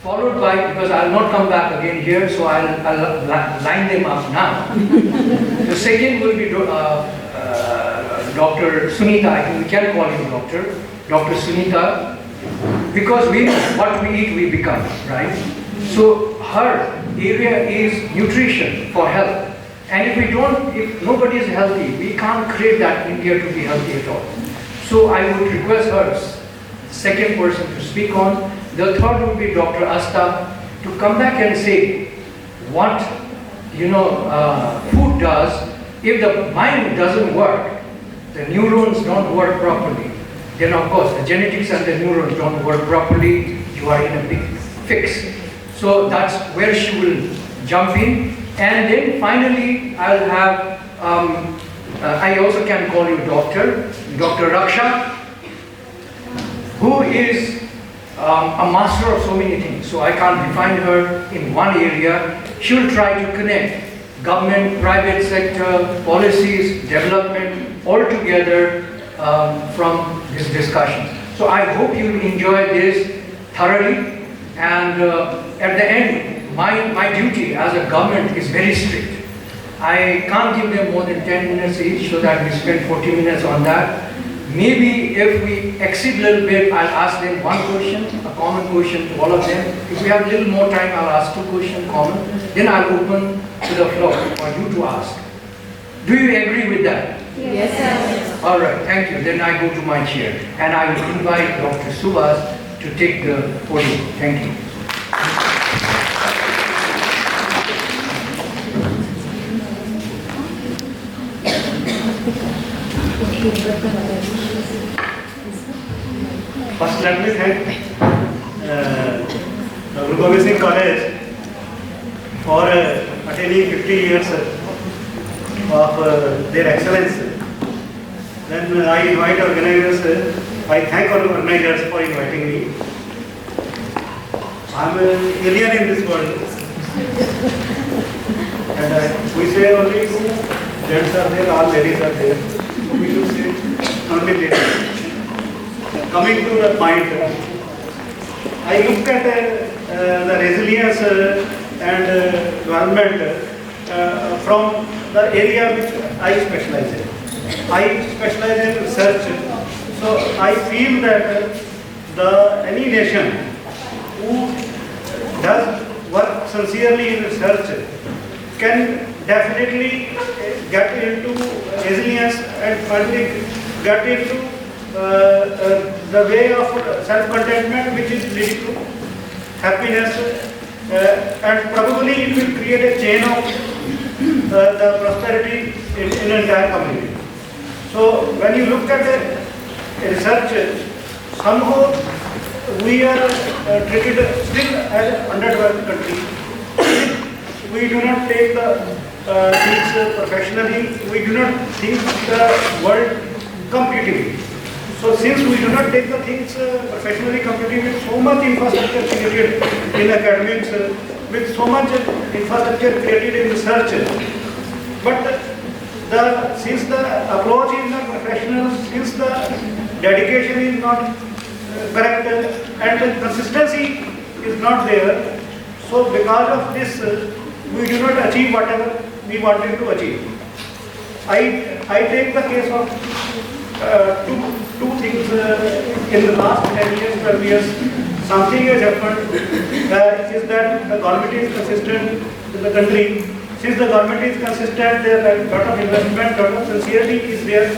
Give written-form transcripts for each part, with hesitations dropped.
followed by, because I'll not come back again here, so I'll line them up now. The second will be Dr. Sunita, I think we can call him doctor. Dr. Sunita, because we know what we eat, we become, right? So her area is nutrition for health. And if nobody is healthy, we can't create that India to be healthy at all. So I would request her, second person to speak on. The third would be Dr. Asta to come back and say what food does. If the mind doesn't work, the neurons don't work properly, then of course the genetics and the neurons don't work properly, you are in a big fix. So that's where she will jump in. And then finally I'll have, I also can call you Dr. Raksha, who is a master of so many things. So I can't define her in one area. She will try to connect government, private sector, policies, development, all together from this discussion. So I hope you enjoy this thoroughly. And at the end, my duty as a government is very strict. I can't give them more than 10 minutes each, so that we spend 40 minutes on that. Maybe if we exceed a little bit, I'll ask them one question, a common question to all of them. If we have a little more time, I'll ask two questions common. Then I'll open to the floor for you to ask. Do you agree with that? Yes, sir. All right, thank you. Then I go to my chair. And I will invite Dr. Swasth to take the podium. Thank you. First, let me thank Guru Gobind Singh College for attaining 50 years of their excellence. Then I invite organizers, I thank all organizers for inviting me. I am an alien in this world. And we say only gents are there, all ladies are there. We should say only ladies. Coming to the point, I looked at the resilience and development from the area which I specialize in. I specialize in research, so I feel that any nation who does work sincerely in research can definitely get into resilience and finally get into the way of self-contentment, which is leading to happiness, and probably it will create a chain of the prosperity in an entire community. So when you look at research, somehow we are treated still as an underdeveloped country. We do not take the things professionally. We do not think the world competitively. So since we do not take the things professionally competitive, so much infrastructure created in academics, with so much infrastructure created in research, but since the approach is not professional, since the dedication is not correct, and the consistency is not there, so because of this, we do not achieve whatever we wanted to achieve. I take the case of two things in the last 10 years, 12 years. Something has happened, is that the government is consistent in the country. Since the government is consistent, there is a lot of investment, lot of sincerity is there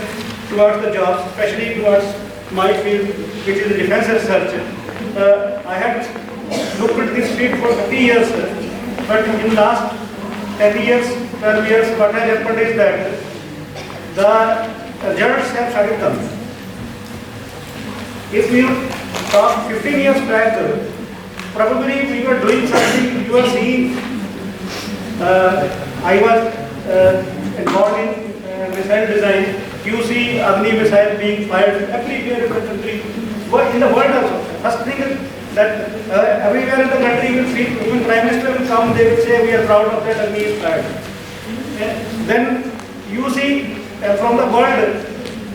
towards the jobs, especially towards my field, which is defense research. I had looked at this field for 50 years, but in the last 10 years, 12 years, what has happened is that the results have started coming. If we talk 15 years back, probably we were doing something, you were seeing, I was involved in missile design. You see Agni missile being fired everywhere in the country, in the world also. First thing is that everywhere in the country will see, even Prime Minister will come, they will say we are proud of that Agni is fired. Then you see from the world,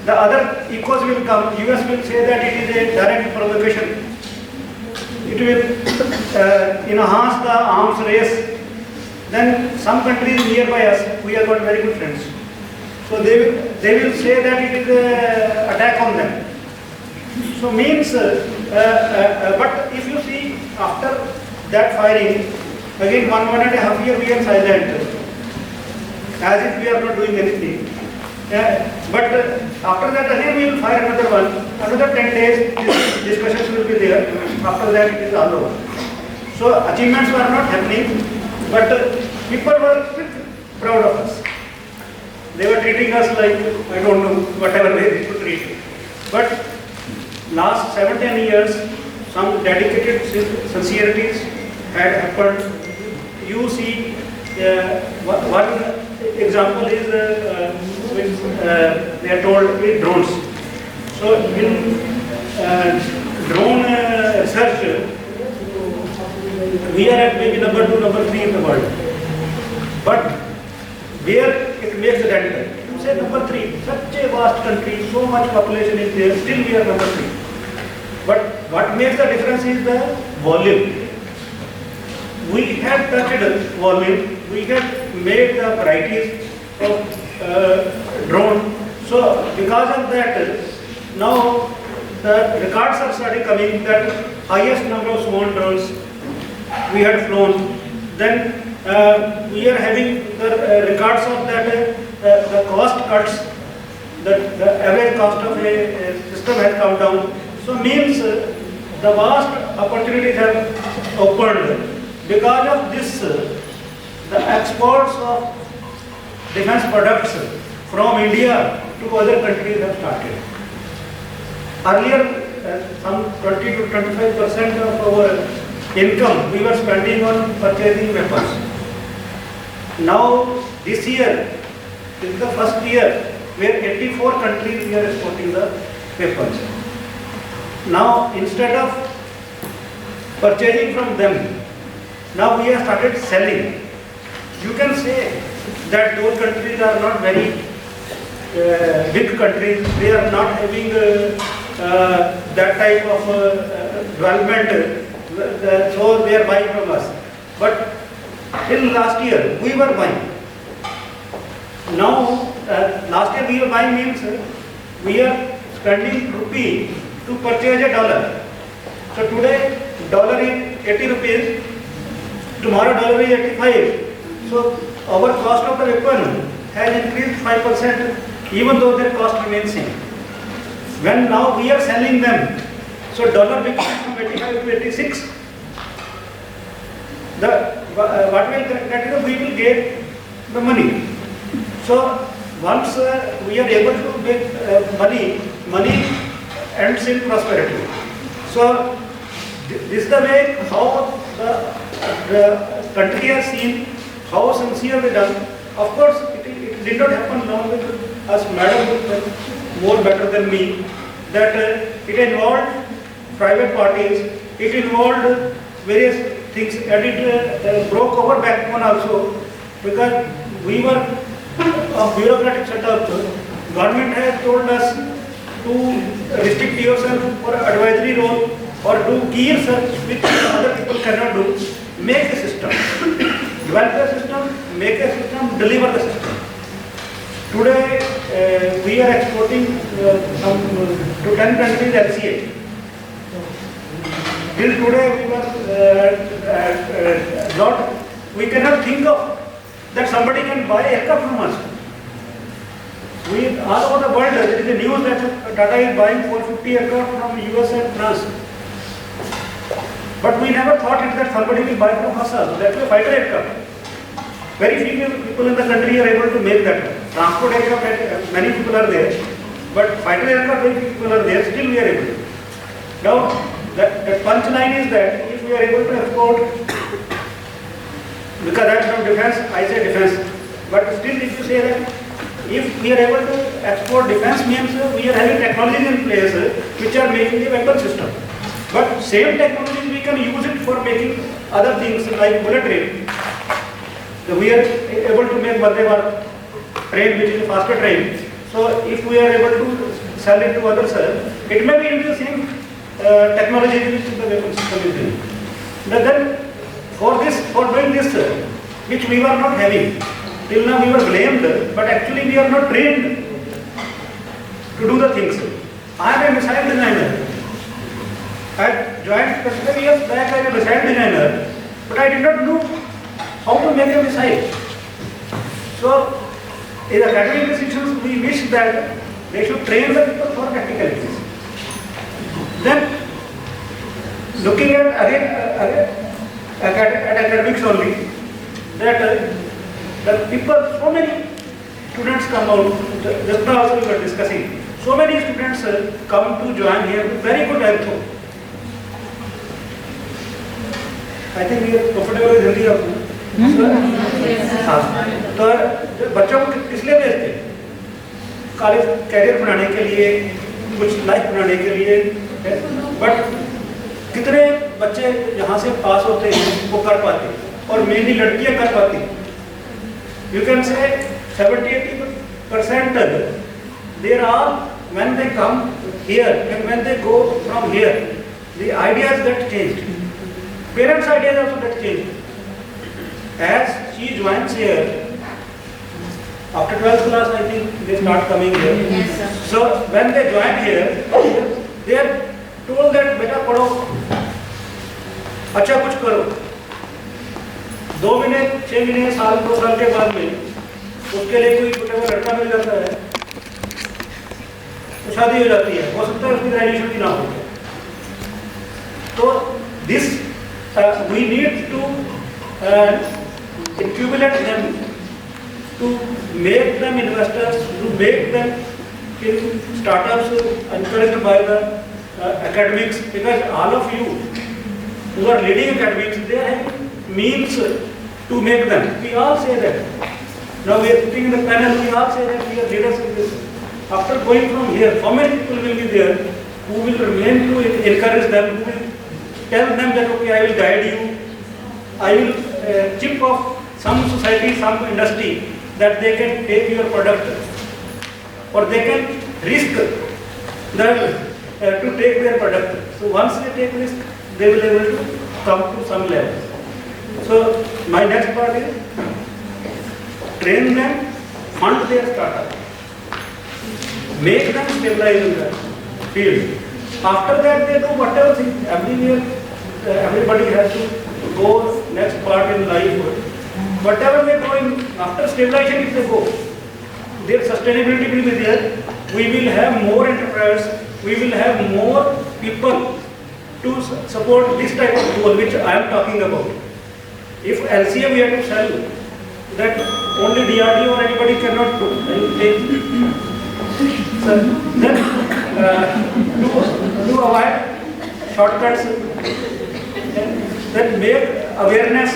the other echoes will come. US will say that it is a direct provocation. it will enhance the arms race. Then some countries nearby us, we have got very good friends. So they will say that it is an attack on them. So means, but if you see after that firing, again 1.5 years we are silent, as if we are not doing anything. But after that again we will fire another one. Another 10 days discussions will be there. After that it is all over. So achievements were not happening, but people were still proud of us. They were treating us like, I don't know, whatever way they could treat. But last 7-10 years, some dedicated sincerities had happened. You see, one example is they are told drones. So in drone research, we are at maybe number 2, number 3 in the world. But where it makes a dent, you say number 3, such a vast country, so much population is there, still we are number 3. But what makes the difference is the volume. We have touched volume, we have made the varieties of drone. So because of that, now the records are started coming that highest number of swan drones we had flown. Then we are having the records of that the cost cuts, the average cost of a system has come down. So means the vast opportunities have opened. Because of this, the exports of defense products from India to other countries have started. Earlier, some 20 to 25% of our income we were spending on purchasing weapons. Now, this year, this is the first year where 84 countries we are exporting the weapons. Now, instead of purchasing from them, now we have started selling. You can say that those countries are not very big countries. They are not having that type of development, so they are buying from us. But till last year, we were buying. Now, last year we were buying means we are spending rupee to purchase a dollar. So today, dollar is 80 rupees. Tomorrow dollar is 85. So our cost of the weapon has increased 5%, even though their cost remains same. When now we are selling them, so dollar becomes from 85 to 86. What will that is, we will get the money. So once we are able to make money ends in prosperity. So this is the way how the country has seen how sincere we done. Of course, it did not happen now with us, madam, more better than me, that it involved private parties, it involved various things, and it broke our backbone also, because we were a bureaucratic setup. Government has told us to restrict yourself for advisory role or do key research which other people cannot do. Make a system, develop a system, make a system, deliver the system. Today we are exporting to 10 countries LCA. Till today we cannot think of that somebody can buy aircraft from us. We all over the world there is a news that Tata is buying 450 aircraft from US and France. But we never thought that somebody will buy from us also. That was a fighter aircraft. Very few people in the country are able to make that. Transport aircraft, many people are there, but fighter aircraft, very few people are there, still we are able to. Now, the punchline is that if we are able to export, because I am from defense, I say defense, but still if you say that, if we are able to export defense means we are having technologies in place which are making the weapon system. But same technologies we can use it for making other things like bullet train. So we are able to make Vande Bharat train, which is a faster train. So if we are able to sell it to others, it may be in the same technology which the weapon system is doing. Then for doing this, which we were not having, till now we were blamed, but actually we are not trained to do the things. I am a missile designer. I joined 25 years back as a missile designer, but I did not know how to make a missile. So, in academic institutions, we wish that they should train the people for practicalities. Then, looking at academics only, that the people, so many students come out, just now also we were discussing, so many students come to join here with very good info. I think we are comfortable with Hindi आपको? हाँ, तो बच्चों को किस लिए भेजते हैं? College career बनाने के लिए, कुछ लाइफ बनाने के लिए, बट कितने बच्चे यहाँ से पास होते हैं वो कर पाते हैं और मेनली लड़कियाँ कर पाती हैं. You can say 70-80% they are all, when they come here and when they go from here, the ideas get changed. Parents' ideas also get changed. As she joins here, after 12th class, I think they start coming here. Yes, sir. So when they join here, they are told that बेटा पढ़ो, अच्छा कुछ करो. 2 महीने, 6 महीने, साल, 2 साल के बाद में उसके लिए कोई छोटा सा लड़का मिल जाता है, तो शादी हो जाती है. हो सकता है उसकी ग्रेजुएशन भी ना हो. तो this we need to accumulate them, to make them investors, to make them in startups encouraged by the academics, because all of you who are leading academics, they are having means to make them. We all say that. Now we are sitting in the panel, we all say that we are leaders in this. After going from here, how many people will be there who will remain to encourage them, who will tell them that okay, I will guide you, I will chip off some society, some industry, that they can take your product, or they can risk to take their product. So once they take risk, they will be able to come to some level. So my next part is train them, fund their startup, make them stabilize in the field. After that, they do whatever thing. Everybody has to go next part in life. Whatever they go in, after stabilization, if they go, their sustainability will be there. We will have more enterprise. We will have more people to support this type of goal which I am talking about. If LCA we have to sell, that only DRDO or anybody cannot do. So then to avoid shortcuts, then make awareness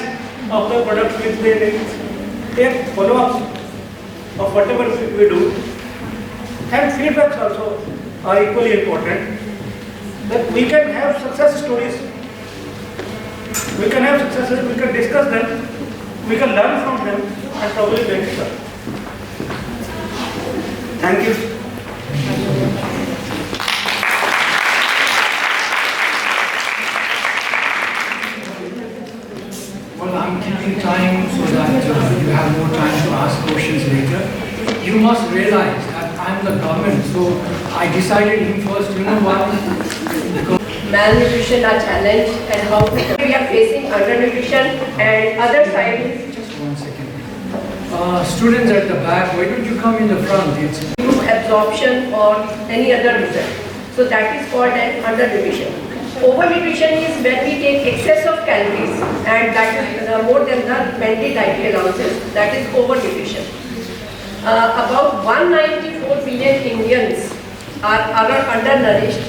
of the products which they take follow-ups of whatever we do, and feedbacks also are equally important. That we can have success stories, we can have successes, we can discuss them, we can learn from them and probably make it up. Thank you. Well, I'm keeping time so that you have more time to ask questions later. You must realize that I'm the government, so I decided him first. You know why? Because Malnutrition are challenged and how we are facing undernutrition, and other side is just 1 second. Students at the back, why don't you come in the front? It's absorption or any other reason. So that is called an undernutrition. Overnutrition is when we take excess of calories, and that is more than the mandatory dietary allowances. That is overnutrition. About 194 billion Indians are undernourished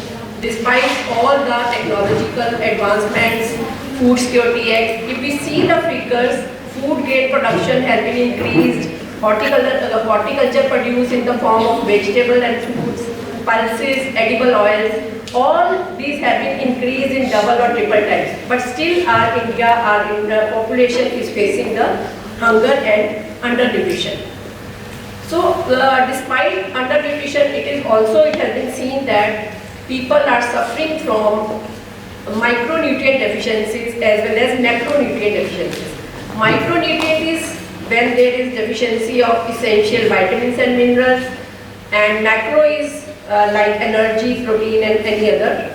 despite all the technological advancements, Food Security Act. If we see the figures, food grain production has been increased, horticulture produced in the form of vegetable and fruits, pulses, edible oils, all these have been increased in double or triple times. But still our population is facing the hunger and undernutrition. So despite undernutrition, it has been seen that people are suffering from micronutrient deficiencies as well as macronutrient deficiencies. Micronutrient is when there is deficiency of essential vitamins and minerals, and macro is like energy, protein and any other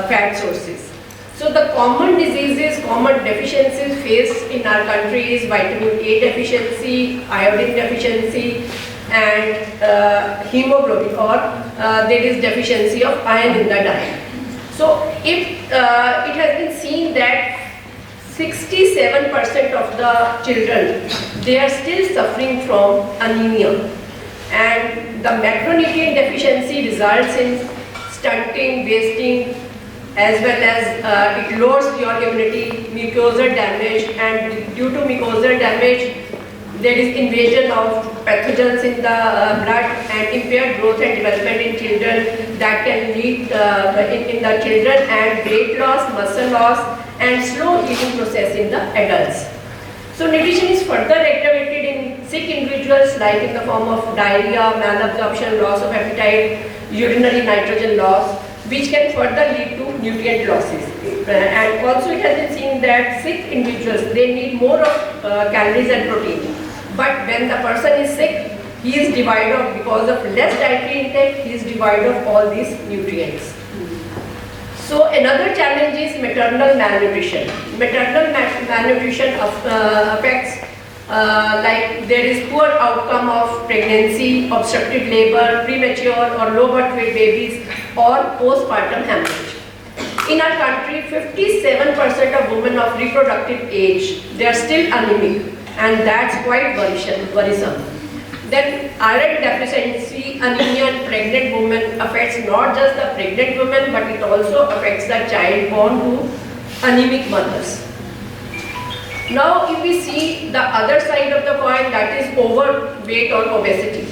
fat sources. So the common diseases, common deficiencies faced in our country is vitamin A deficiency, iodine deficiency and hemoglobin, or there is deficiency of iron in the diet. So if it has been seen that 67% of the children, they are still suffering from anemia, and the macronutrient deficiency results in stunting, wasting, as well as it lowers your immunity, mucosal damage, and due to mucosal damage there is invasion of pathogens in the blood and impaired growth and development in children that can lead in the children, and weight loss, muscle loss and slow healing process in the adults. So nutrition is further aggravated in sick individuals, like in the form of diarrhea, malabsorption, loss of appetite, urinary nitrogen loss, which can further lead to nutrient losses. And also it has been seen that sick individuals, they need more of calories and protein. But when the person is sick, he is devoid of, because of less dietary intake, he is devoid of all these nutrients. So another challenge is maternal malnutrition. Maternal malnutrition affects like there is poor outcome of pregnancy, obstructed labor, premature or low birth weight babies, or postpartum hemorrhage. In our country, 57% of women of reproductive age, they are still anemic, and that's quite worrisome. Then iron deficiency anemia in pregnant women affects not just the pregnant women, but it also affects the child born to anemic mothers. Now if we see the other side of the coin, that is overweight or obesity.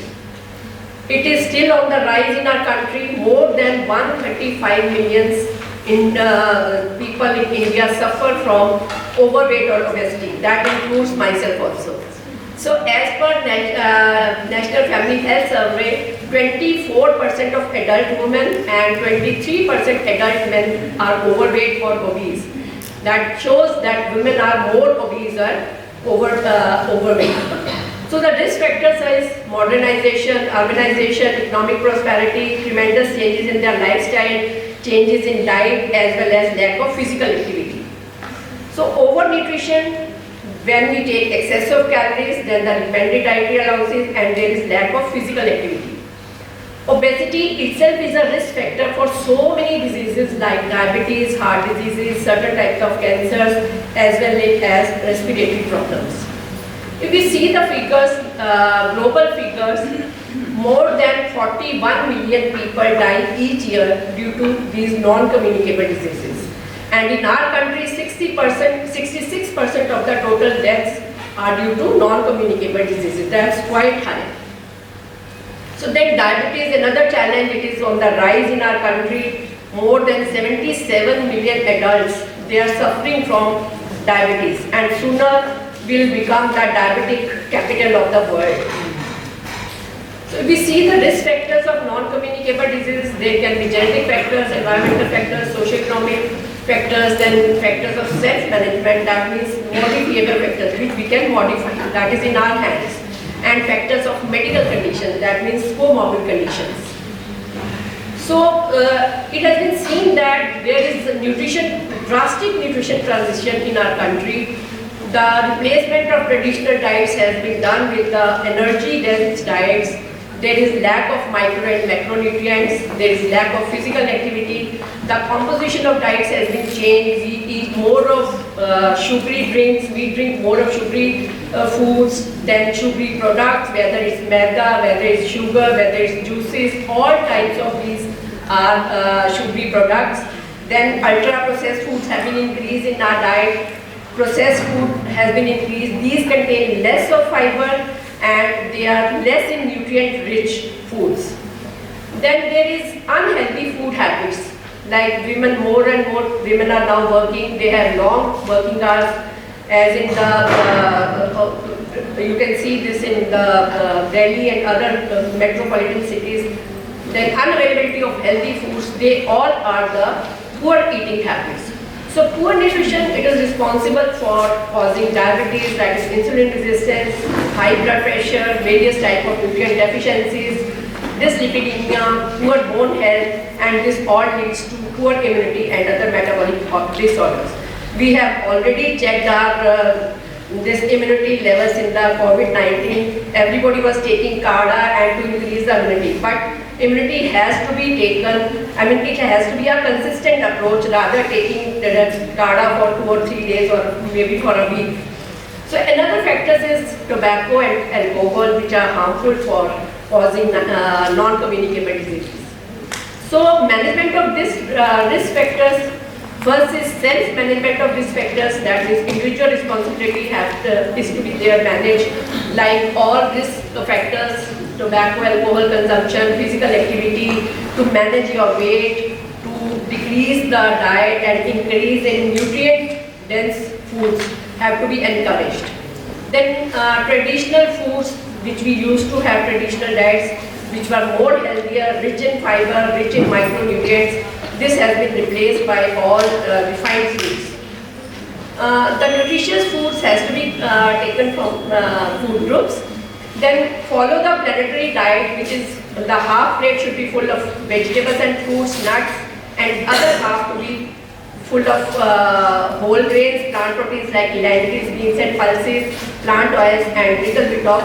It is still on the rise in our country. More than 135 million people in India suffer from overweight or obesity. That includes myself also. So as per National Family Health Survey, 24% of adult women and 23% adult men are overweight or obese. That shows that women are more obese or overweight. So the risk factors is modernization, urbanization, economic prosperity, tremendous changes in their lifestyle, changes in diet, as well as lack of physical activity. So overnutrition, when we take excess of calories, then the recommended dietary allowances, and there is lack of physical activity. Obesity itself is a risk factor for so many diseases like diabetes, heart diseases, certain types of cancers, as well as respiratory problems. If we see the figures, global figures, more than 41 million people die each year due to these non-communicable diseases. And in our country, 66% of the total deaths are due to non-communicable diseases. That's quite high. So then diabetes, another challenge, it is on the rise in our country. More than 77 million adults, they are suffering from diabetes, and sooner will become the diabetic capital of the world. So if we see the risk factors of non-communicable diseases, there can be genetic factors, environmental factors, socio-economic factors, then factors of self-management, that means modifiable factors which we can modify, that is in our hands, and factors of medical conditions, that means comorbid conditions. So it has been seen that there is a drastic nutrition transition in our country. The replacement of traditional diets has been done with the energy-dense diets. There is lack of micro and macronutrients. There is lack of physical activity. The composition of diets has been changed. We eat more of sugary drinks. We drink more of sugary foods than sugary products, whether it's maida, whether it's sugar, whether it's juices. All types of these are sugary products. Then ultra-processed foods have been increased in our diet. Processed food has been increased. These contain less of fiber and they are less in nutrient-rich foods. Then there is unhealthy food habits. Like women, more and more women are now working. They have long working hours, as in the you can see this in the Delhi and other metropolitan cities. then unavailability of healthy foods, they all are the poor eating habits. So poor nutrition, it is responsible for causing diabetes, that is insulin resistance, high blood pressure, various type of nutrient deficiencies, dyslipidemia, poor bone health, and this all leads to poor immunity and other metabolic disorders. We have already checked our this immunity levels in the COVID-19. Everybody was taking CARDA and to increase the immunity, but immunity has to be taken, it has to be a consistent approach rather taking the CARDA for 2 or 3 days or maybe for a week. So another factors is tobacco and alcohol, which are harmful for causing non-communicable diseases. So management of this risk factors, first is self-management of risk factors, that is individual responsibility is to be there managed, like all risk factors, tobacco, alcohol consumption, physical activity, to manage your weight, to decrease the diet and increase in nutrient-dense foods have to be encouraged. Then traditional foods, which we used to have traditional diets, which were more healthier, rich in fiber, rich in micronutrients, this has been replaced by all refined foods. The nutritious foods has to be taken from food groups. Then follow the planetary diet, which is the half plate should be full of vegetables and fruits, nuts, and other half to be full of whole grains, plant proteins like lentils, beans and pulses, plant oils, and little bit of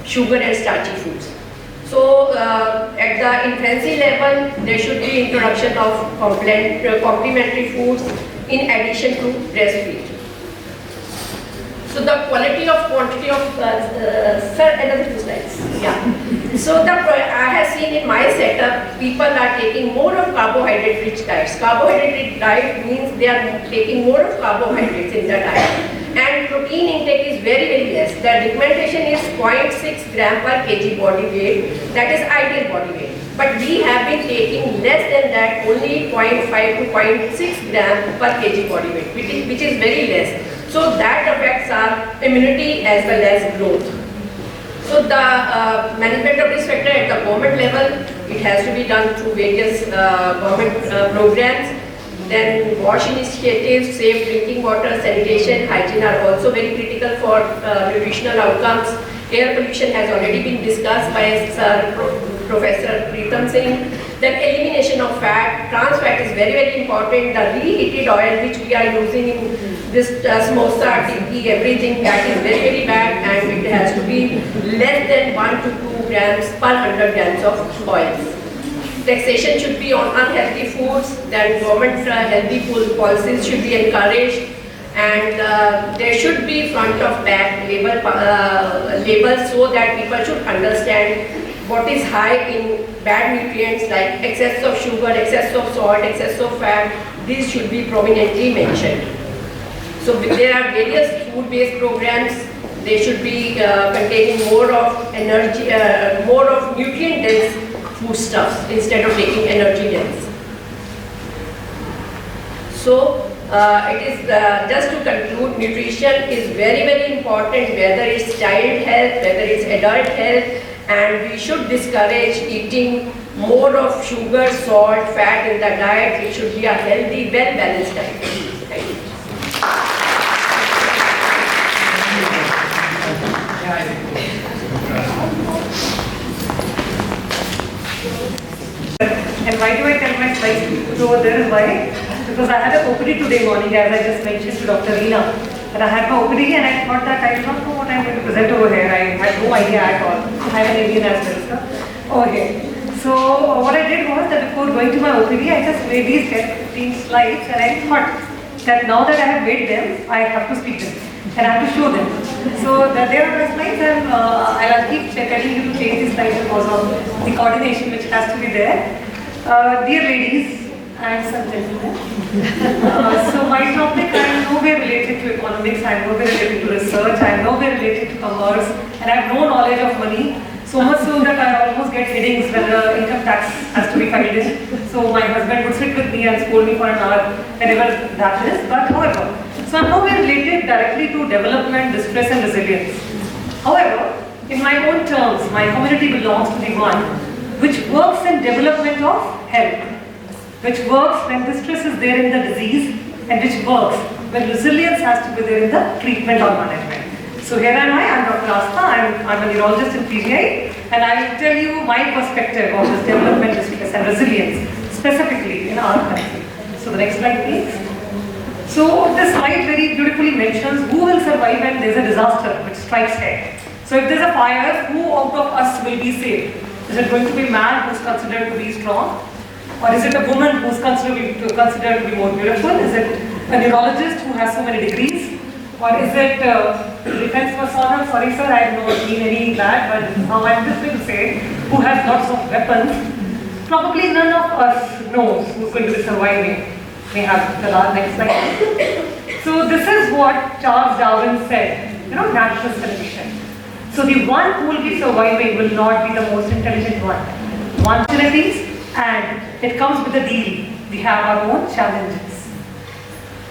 sugar and starchy foods. So at the infancy level, there should be introduction of complementary foods in addition to breastfeed. So the quality of quantity of, sir, another 2 slides. Yeah. So I have seen in my setup, people are taking more of carbohydrate-rich diets. Carbohydrate diet means they are taking more of carbohydrates in the diet. And protein intake is very, very less. The recommendation is 0.6 gram per kg body weight. That is ideal body weight. But we have been taking less than that, only 0.5 to 0.6 gram per kg body weight, which is very less. So that affects our immunity as well as growth. So the management of risk factor at the government level, it has to be done through various government programs. Then wash initiatives, safe drinking water, sanitation, hygiene are also very critical for nutritional outcomes. Air pollution has already been discussed by Sir Professor Preetham Singh. Then elimination of fat, trans fat is very, very important. The reheated oil which we are using in this samosa, tikki, everything, that is very, very bad, and it has to be less than 1 to 2 grams per 100 grams of oils. Taxation should be on unhealthy foods, then government healthy food policies should be encouraged, and there should be front of back labels so that people should understand what is high in bad nutrients like excess of sugar, excess of salt, excess of fat. These should be prominently mentioned. So there are various food-based programs. They should be containing more of energy, more of nutrient-dense foodstuffs instead of taking energy dense. So it is just to conclude, nutrition is very, very important, whether it's child health, whether it's adult health, and we should discourage eating more of sugar, salt, fat in the diet. It should be a healthy, well-balanced diet. Thank you. And why do I tell my slides to put over there? Why? Because I had an OPD today morning, as I just mentioned to Dr. Reena. And I had my OPD and I thought that I do not know what I'm going to present over here. I had no idea at all. I have an Indian as well, sir. Okay. So what I did was that before going to my OPD, I just made these 10-15 slides, and I thought that now that I have made them, I have to speak them and I have to show them. So there are my slides, and I'll keep telling you to change these slides because of the coordination which has to be there. Dear ladies and some gentlemen, so my topic, I am nowhere related to economics, I am nowhere related to research, I am nowhere related to commerce, and I have no knowledge of money. So much so that I almost get headaches when the income tax has to be filed in. So my husband would sit with me and scold me for an hour whenever that is. But however, so I'm nowhere related directly to development, distress and resilience. However, in my own terms, my community belongs to the one which works in development of health, which works when the stress is there in the disease, and which works when resilience has to be there in the treatment or management. So here am I, I'm Dr. Asta, I'm a neurologist in PGI, and I will tell you my perspective of this development distress and resilience, specifically in our country. So the next slide please. So this slide very beautifully mentions who will survive when there is a disaster which strikes here. So if there is a fire, who out of us will be saved? Is it going to be a man who is considered to be strong? Or is it a woman who is considered to be more beautiful? Is it a neurologist who has so many degrees? Or is it defense personnel? Sorry sir, I have not seen any that, but this is how I'm just going to say, who has lots of weapons. Probably none of us knows who's going to be surviving. We have the next slide. So this is what Charles Darwin said, natural selection. So the one who will be surviving will not be the most intelligent one. Opportunities, and it comes with a deal. We have our own challenges.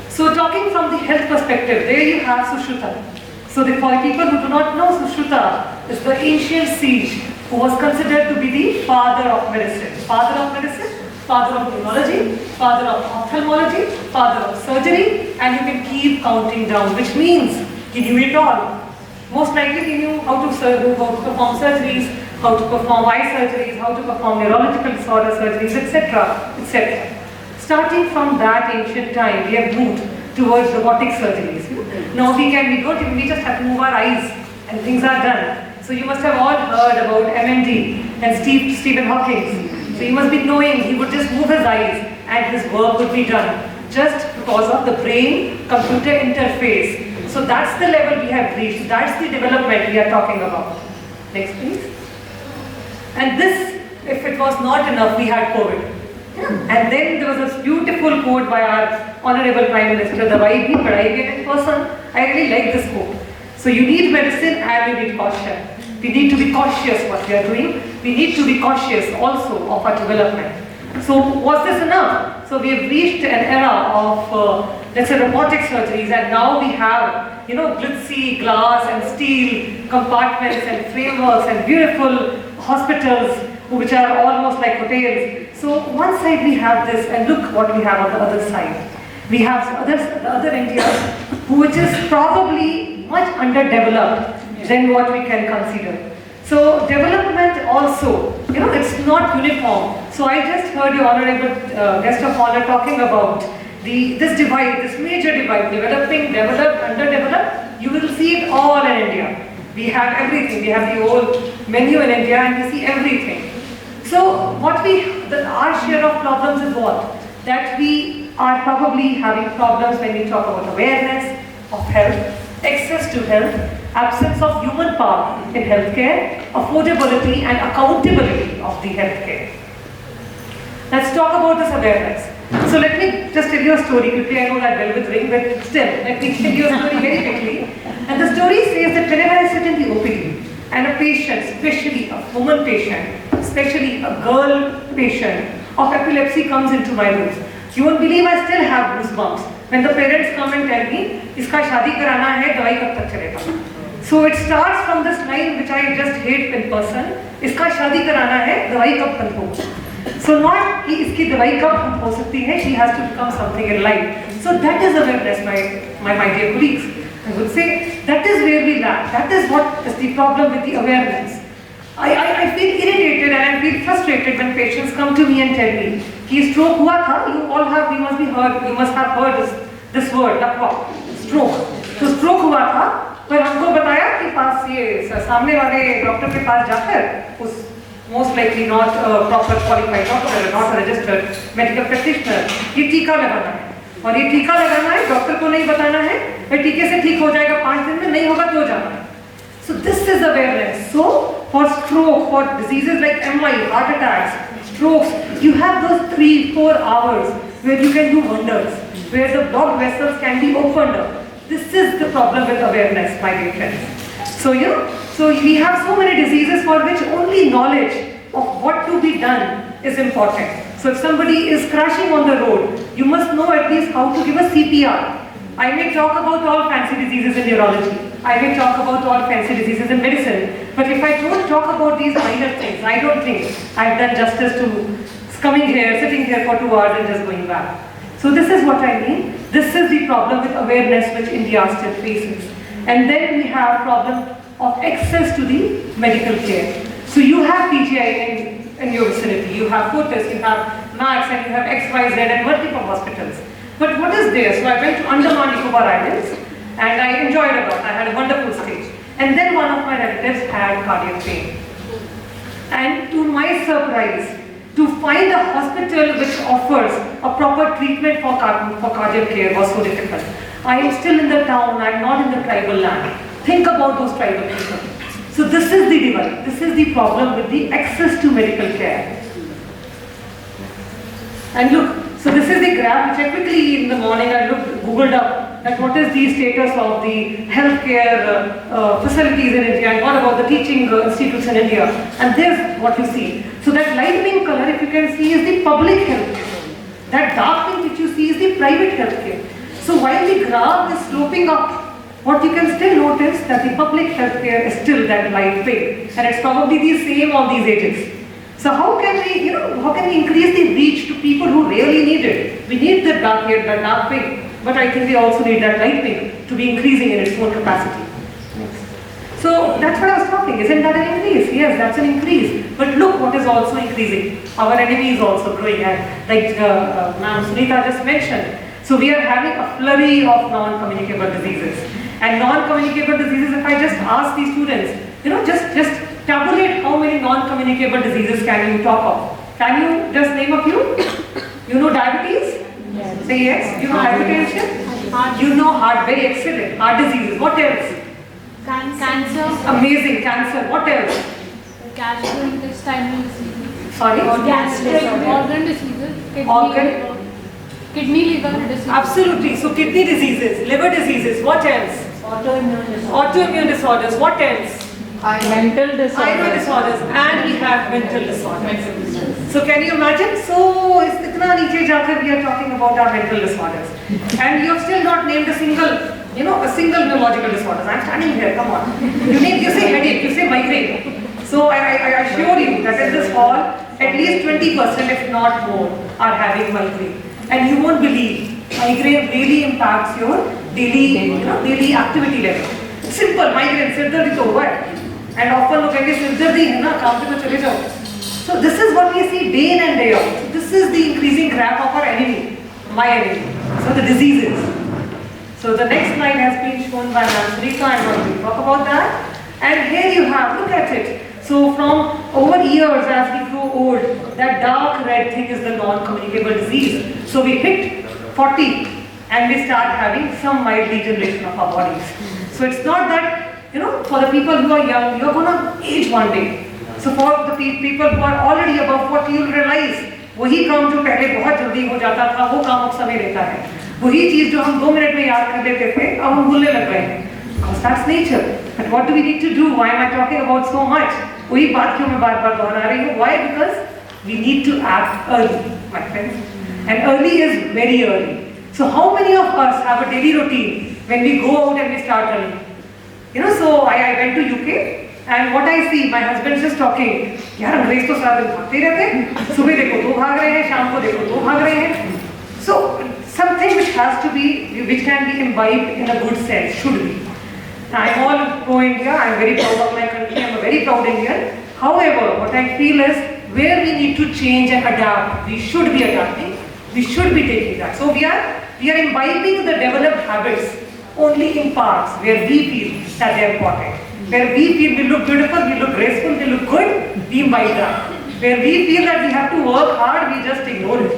So talking from the health perspective, there you have Sushruta. So for people who do not know, Sushruta is the ancient sage who was considered to be the father of medicine. Father of medicine, father of neurology, father of ophthalmology, father of surgery, and you can keep counting down, which means he knew it all. Most likely he knew how to perform surgeries, how to perform eye surgeries, how to perform neurological disorder surgeries, etc., etc. Starting from that ancient time, we have moved towards robotic surgeries. Now we just have to move our eyes and things are done. So you must have all heard about MND and Stephen Hawking. So you must be knowing he would just move his eyes and his work would be done just because of the brain-computer interface. So that's the level we have reached. That's the development we are talking about. Next please. And this, if it was not enough, we had COVID. And then there was this beautiful quote by our Honorable Prime Minister, "Dawai bhi padhai bhi hai in person." I really like this quote. So you need medicine and you need caution. We need to be cautious what we are doing. We need to be cautious also of our development. So was this enough? So we have reached an era of, let's say, robotic surgeries, and now we have, glitzy glass and steel compartments and frameworks and beautiful hospitals which are almost like hotels. So one side we have this, and look what we have on the other side. We have the other India, which is probably much underdeveloped than what we can consider. So development also, it's not uniform. So I just heard your honorable guest of honor talking about this divide, this major divide, developing, developed, underdeveloped. You will see it all in India. We have everything. We have the whole menu in India and we see everything. So our share of problems is what? That we are probably having problems when we talk about awareness of health, access to health, absence of human power in healthcare, affordability and accountability of the healthcare. Let's talk about this awareness. So let me just tell you a story quickly. I know that bell will ring, but still, let me tell you a story very quickly. And the story says that whenever I sit in the OPD and a patient, especially a woman patient, especially a girl patient of epilepsy comes into my room, you won't believe I still have goosebumps when the parents come and tell me, "Iska shadi karana hai, dawai kab tak chalega?" So it starts from this line which I just hate in person, "Iska shadi karana hai, dawai kab band hoga?" So not कि इसकी दवाई कब हो सकती है, she has to become something in life. So that is awareness, my dear colleagues. I would say that is where we lack. That is what is the problem with the awareness. I feel irritated and I feel frustrated when patients come to me and tell me कि stroke हुआ था. You must have heard this word, lakwa, stroke. तो stroke हुआ था, पर हमको बताया कि पास ये सामने वाले डॉक्टर के पास जाकर उस most likely not a proper qualified doctor, not a registered medical practitioner, ये टीका लगाना है और ये टीका लगाना है, डॉक्टर को नहीं बताना है, ये टीके से ठीक हो जाएगा 5 दिन में, नहीं होगा तो जाना है. So this is awareness. So for stroke, for diseases like MI, heart attacks, strokes, you have those 3-4 hours where you can do wonders, where the blood vessels can be opened up. This is the problem with awareness, my dear friends. So we have so many diseases for which only knowledge of what to be done is important. So if somebody is crashing on the road, you must know at least how to give a CPR. I may talk about all fancy diseases in neurology. I may talk about all fancy diseases in medicine. But if I don't talk about these minor things, I don't think I've done justice to coming here, sitting here for 2 hours and just going back. So this is what I mean. This is the problem with awareness which India still faces. And then we have problem of access to the medical care. So you have PGI in your vicinity, you have Fortis, you have Max, and you have XYZ and multiple hospitals. But what is there? So I went to Andaman Nicobar Islands and I enjoyed a lot. I had a wonderful stay. And then one of my relatives had cardiac pain. And to my surprise, to find a hospital which offers a proper treatment for cardiac care was so difficult. I am still in the town, I am not in the tribal land. Think about those tribal people. So this is the divide, this is the problem with the access to medical care. And look, so this is the graph which I quickly in the morning I googled up that what is the status of the healthcare facilities in India and what about the teaching institutes in India. And there's what you see. So that light pink color, if you can see, is the public healthcare. That dark pink which you see is the private healthcare. So while the graph is sloping up, what you can still notice that the public healthcare is still that light pink, and it's probably the same of these ages. So how can we, how can we increase the reach to people who really need it? We need the dark here, the dark pink, but I think we also need that light pink to be increasing in its own capacity. So that's what I was talking. Isn't that an increase? Yes, that's an increase. But look what is also increasing. Our enemy is also growing, and like Ma'am Sunita just mentioned. So we are having a flurry of non-communicable diseases. And non-communicable diseases, if I just ask these students, just tabulate how many non-communicable diseases can you talk of. Can you just name a few? You know diabetes? Yes. Say yes. You know hypertension? You know heart, very excellent. Heart diseases. What else? Cancer. Amazing. Cancer. What else? Gastrointestinal diseases. Sorry? Organ diseases. Kidney, liver diseases. Absolutely. So kidney diseases, liver diseases. What else? Autoimmune disorders. What else? Mental disorders. Thyroid disorders, and we have mental disorders. So can you imagine? So itna niche jaakar we are talking about our mental disorders, and you have still not named a single neurological disorders. I'm standing here. Come on. You say headache, you say migraine. So I assure you that in this hall, at least 20%, if not more, are having migraine, and you won't believe migraine really impacts your daily activity level. Simple migraine, सिर दर्द तो हुआ है. And often लोग कहेंगे सिर दर्द ही है ना, काम पे तो चले जाओ. So this is what we see day in and day out. So this is the increasing graph of our enemy, my enemy. So the diseases. So the next slide has been shown by Ma'am Sarika. I'm going to talk about that. And here you have, look at it. So from over years as we grow old, that dark red thing is the non-communicable disease. So we hit 40 and we start having some mild degeneration of our bodies. So it's not that, for the people who are young, you're going to age one day. So for the people who are already above 40, you'll realize, वही काम जो पहले बहुत जल्दी हो जाता था, वो काम अब समय लेता है. वही चीज जो हम 2 मिनट में याद कर लेते थे, अब हम भूलने लग गए हैं. Because that's nature. But what do we need to do? Why am I talking about so much? वही बात क्यों मैं बार-बार दोहरा रही हूँ? Why? Because we need to act early, my friends. And early is very early. So how many of us have a daily routine when we go out and we start early? So I went to UK and what I see, my husband just talking, यार अंग्रेज तो सारा दिन भागते रहते हैं, सुबह देखो तो भाग रहे हैं, शाम को देखो तो भाग रहे हैं. So something which has to be, which can be imbibed in a good sense, should be. I'm all pro-India, I'm very proud of my country, I'm a very proud Indian. However, what I feel is, where we need to change and adapt, we should be adapting, we should be taking that. So we are imbibing the developed habits only in parts where we feel that they are important. Where we feel we look beautiful, we look graceful, we look good, we imbibe that. Where we feel that we have to work hard, we just ignore it.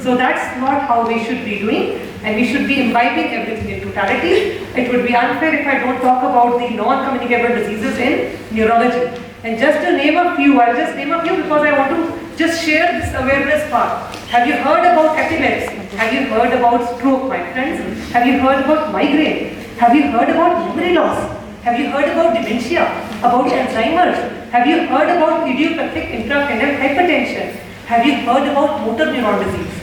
So that's not how we should be doing, and we should be imbibing everything in totality. It would be unfair if I don't talk about the non-communicable diseases in neurology. And just to name a few, I'll just name a few because I want to just share this awareness part. Have you heard about epilepsy? Have you heard about stroke, my friends? Have you heard about migraine? Have you heard about memory loss? Have you heard about dementia? About Alzheimer's? Have you heard about idiopathic intracranial hypertension? Have you heard about motor neuron disease?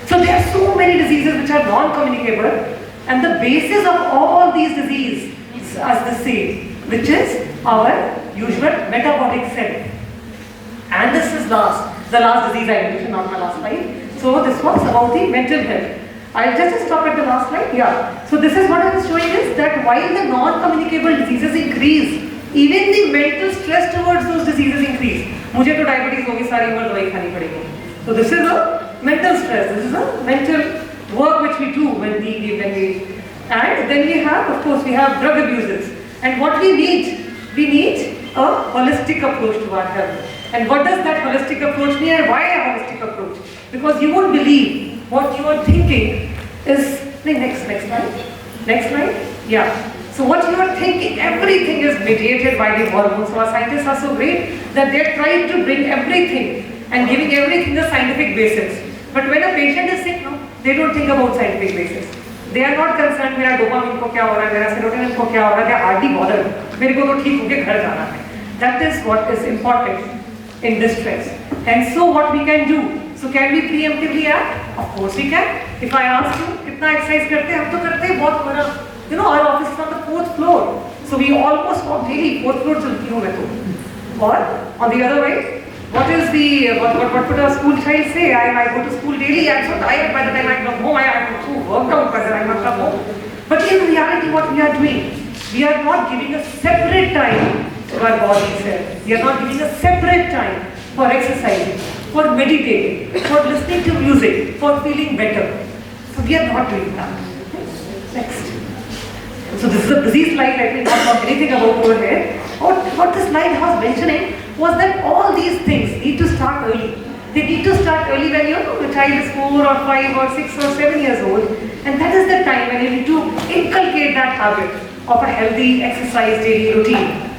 So there are so many diseases which are non-communicable, And the basis of all these diseases is as the same, which is our usual metabolic cell. And this is the last disease I mentioned, not my last slide. So this was about the mental health. I'll just stop at the last slide. Yeah. So this is what I was showing is that while the non-communicable diseases increase, even the mental stress towards those diseases increase. मुझे तो diabetes होगी, सारी उम्र दवाई खानी पड़ेगी. So this is a mental stress. This is a mental work which we do when we and then we have, of course, we have drug abuses. And what we need a holistic approach to our health. And what does that holistic approach mean and why a holistic approach? Because you won't believe what you are thinking is, next slide, yeah. So what you are thinking, everything is mediated by the hormones. So our scientists are so great that they are trying to bring everything and giving everything a scientific basis. But when a patient is sick, no, they don't think about scientific basis. They are not concerned, मेरा dopamine को क्या हो रहा है, मेरा serotonin को क्या हो रहा है, they are hardly bothered. मेरे को तो ठीक होके घर जाना है. That is what is important in distress. And so what we can do? So can we preemptively act? Of course we can. If I ask you, कितना exercise करते हैं? हम तो करते हैं बहुत बड़ा. You know, our office is on the 4th floor. So we almost walk daily 4th floor चलती हूँ मैं तो. Or on the other way, what would a school child say? I go to school daily. I'm so tired by the time I come home. I have to work out by the time I come home. But in reality, what we are doing, we are not giving a separate time to our body self. We are not giving a separate time for exercising, for meditating, for listening to music, for feeling better. So we are not doing that. Next. So this is a busy slide. Let me not talk anything about over here. What this slide was mentioning was that all these things need to start early. They need to start early when the child is 4 or 5 or 6 or 7 years old. And that is the time when you need to inculcate that habit of a healthy exercise daily routine.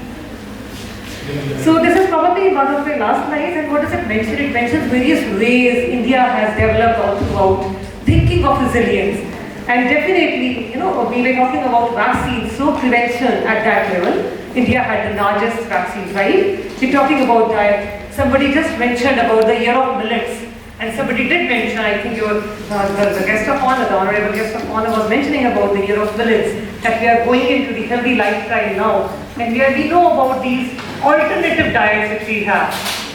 So this is probably one of the last slides, and what does it mention? It mentions various ways India has developed all throughout thinking of resilience. And definitely, we were talking about vaccines, so prevention at that level. India had the largest vaccines, right? We're talking about diet. Somebody just mentioned about the year of millets. And somebody did mention, I think the guest of honor, the honorable guest of honor was mentioning about the year of millets, that we are going into the healthy lifestyle now. And we know about these alternative diets that we have.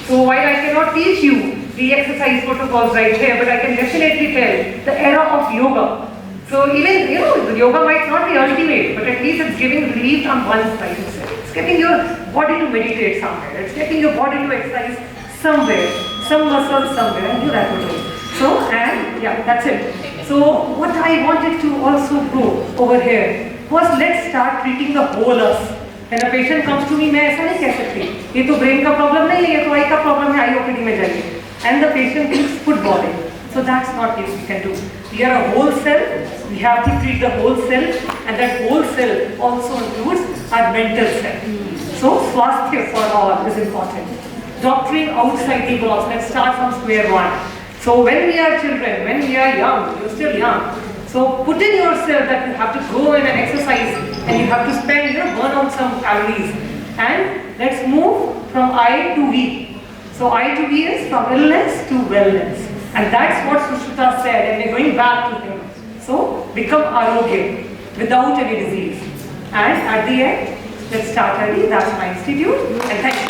So while I cannot teach you the exercise protocols right here, but I can definitely tell the era of yoga. So even, the yoga might not be ultimate, but at least it's giving relief on one side. It's getting your body to meditate somewhere. It's getting your body to exercise somewhere, some muscles somewhere, and you that would do. So, and yeah, that's it. So what I wanted to also go over here was let's start treating the whole us. When a patient comes to me, मैं ऐसा नहीं कह सकती. ये तो brain का problem नहीं है, ये तो eye का problem है, eye OPD में जाइए. And the patient thinks footballing. So that's not what we can do. We are a whole cell. We have to treat the whole cell, and that whole cell also includes our mental cell. So Swasth for all is important. Doctoring outside the box. Let's start from square one. So when we are children, when we are young, you're still young. So put in yourself that you have to go in and exercise, and you have to spend, burn out some calories. And let's move from I to we. So I to we is from illness to wellness. And that's what Sushruta said, and we're going back to him. So, become arogya, without any disease. And at the end, let's start early. That's my institute, and thank you.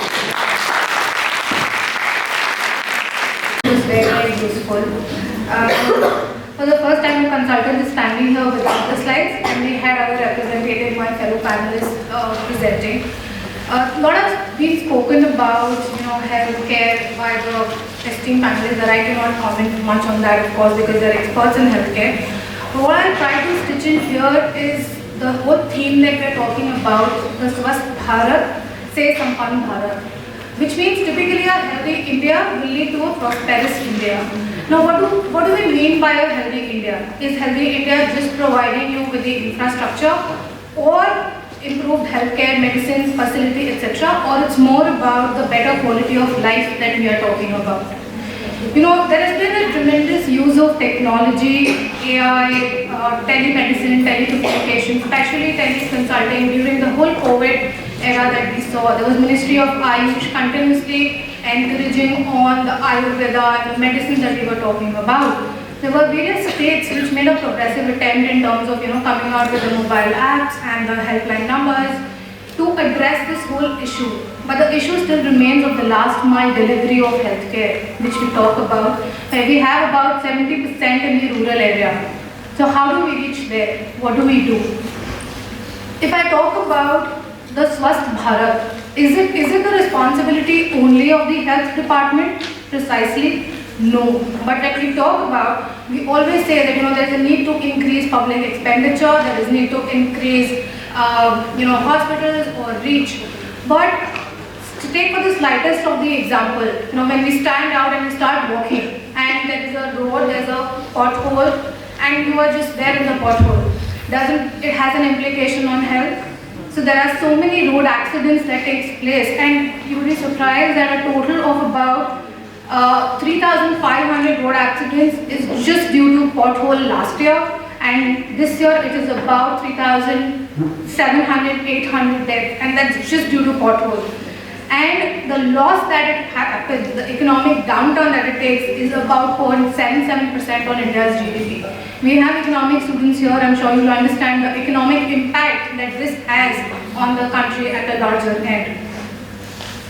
It was very, very useful. For the first time, a consultant is standing here without the slides, and we had our representative, my fellow panelists, presenting. A lot has been spoken about, healthcare by the testing panelists, that I cannot comment much on that, of course, because they're experts in healthcare. But what I try to stitch in here is the whole theme that we're talking about, the Swasth Bharat, say Sampan Bharat, which means typically a healthy India will lead to a prosperous India. Now, what do we mean by a healthy India? Is healthy India just providing you with the infrastructure, or improved healthcare, medicines, facility, etc., or it's more about the better quality of life that we are talking about? There has been a tremendous use of technology, AI, telemedicine, telecommunication, especially teleconsulting during the whole COVID era that we saw. There was Ministry of Ayush continuously encouraging on the Ayurveda and the medicine that we were talking about. there were various states which made a progressive attempt in terms of coming out with the mobile apps and the helpline numbers to address this whole issue. But the issue still remains of the last mile delivery of healthcare, which we talk about, where we have about 70% in the rural area. So how do we reach there? What do we do? If I talk about the Swasth Bharat, is it the responsibility only of the health department? Precisely, no. But when we talk about, we always say that there is a need to increase public expenditure, there is need to increase hospitals or reach. But to take for the slightest of the example, when we stand out and we start walking and there is a road, there is a pothole and you are just there in the pothole, it has an implication on health? So there are so many road accidents that takes place, and you will be surprised that a total of about 3,500 road accidents is just due to pothole last year, and this year it is about 3,700, 800 deaths, and that's just due to pothole. And the loss that it happens, the economic downturn that it takes is about 0.77% on India's GDP. We have economic students here, I'm sure you will understand the economic impact that this has on the country at a larger end.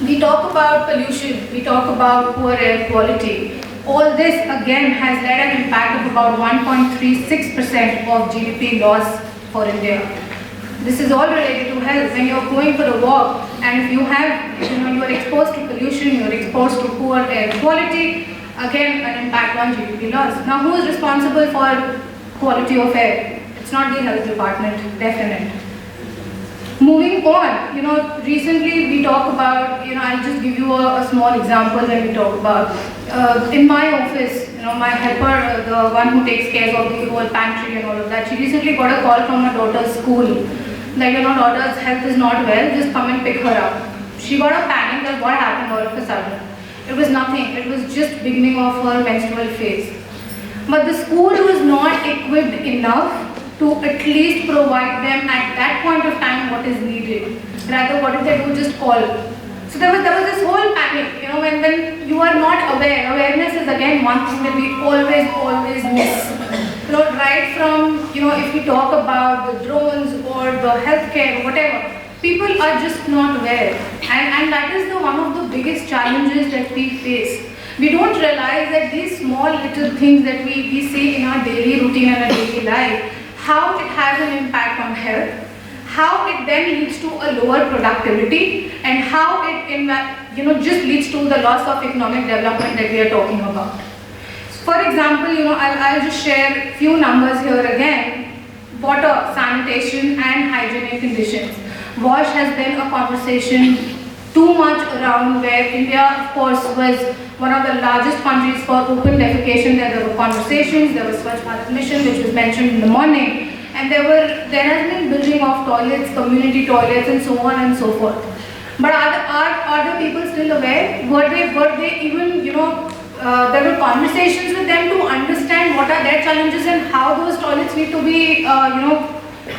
We talk about pollution, we talk about poor air quality. All this again has led an impact of about 1.36% of GDP loss for India. This is all related to health. When you are going for a walk and if you have, you are exposed to pollution, you are exposed to poor air quality, again an impact on GDP loss. Now who is responsible for quality of air? It's not the health department, definite. Moving on, recently we talk about, I'll just give you a small example when we talk about, in my office, my helper, the one who takes care of the whole pantry and all of that, she recently got a call from her daughter's school that, daughter's health is not well, just come and pick her up. She got a panic that what happened all of a sudden. It was nothing, it was just beginning of her menstrual phase. But the school was not equipped enough to at least provide them at that point of time what is needed. Rather, what did they do? Just call. So there was this whole panic, when you are not aware. Awareness is again one thing that we always miss. Right from, if we talk about the drones or the healthcare, whatever, people are just not aware. And that is one of the biggest challenges that we face. We don't realize that these small little things that we see in our daily routine and our daily life, how it has an impact on health, how it then leads to a lower productivity, and how it just leads to the loss of economic development that we are talking about. For example, I'll just share a few numbers here again. Water, sanitation and hygienic conditions. WASH has been a conversation too much around, where India of course was one of the largest countries for open defecation. There were conversations, there was Swasth Bharat mission which was mentioned in the morning, and there has been building of toilets, community toilets and so on and so forth. But are the people still aware? Were they even, there were conversations with them to understand what are their challenges and how those toilets need to be,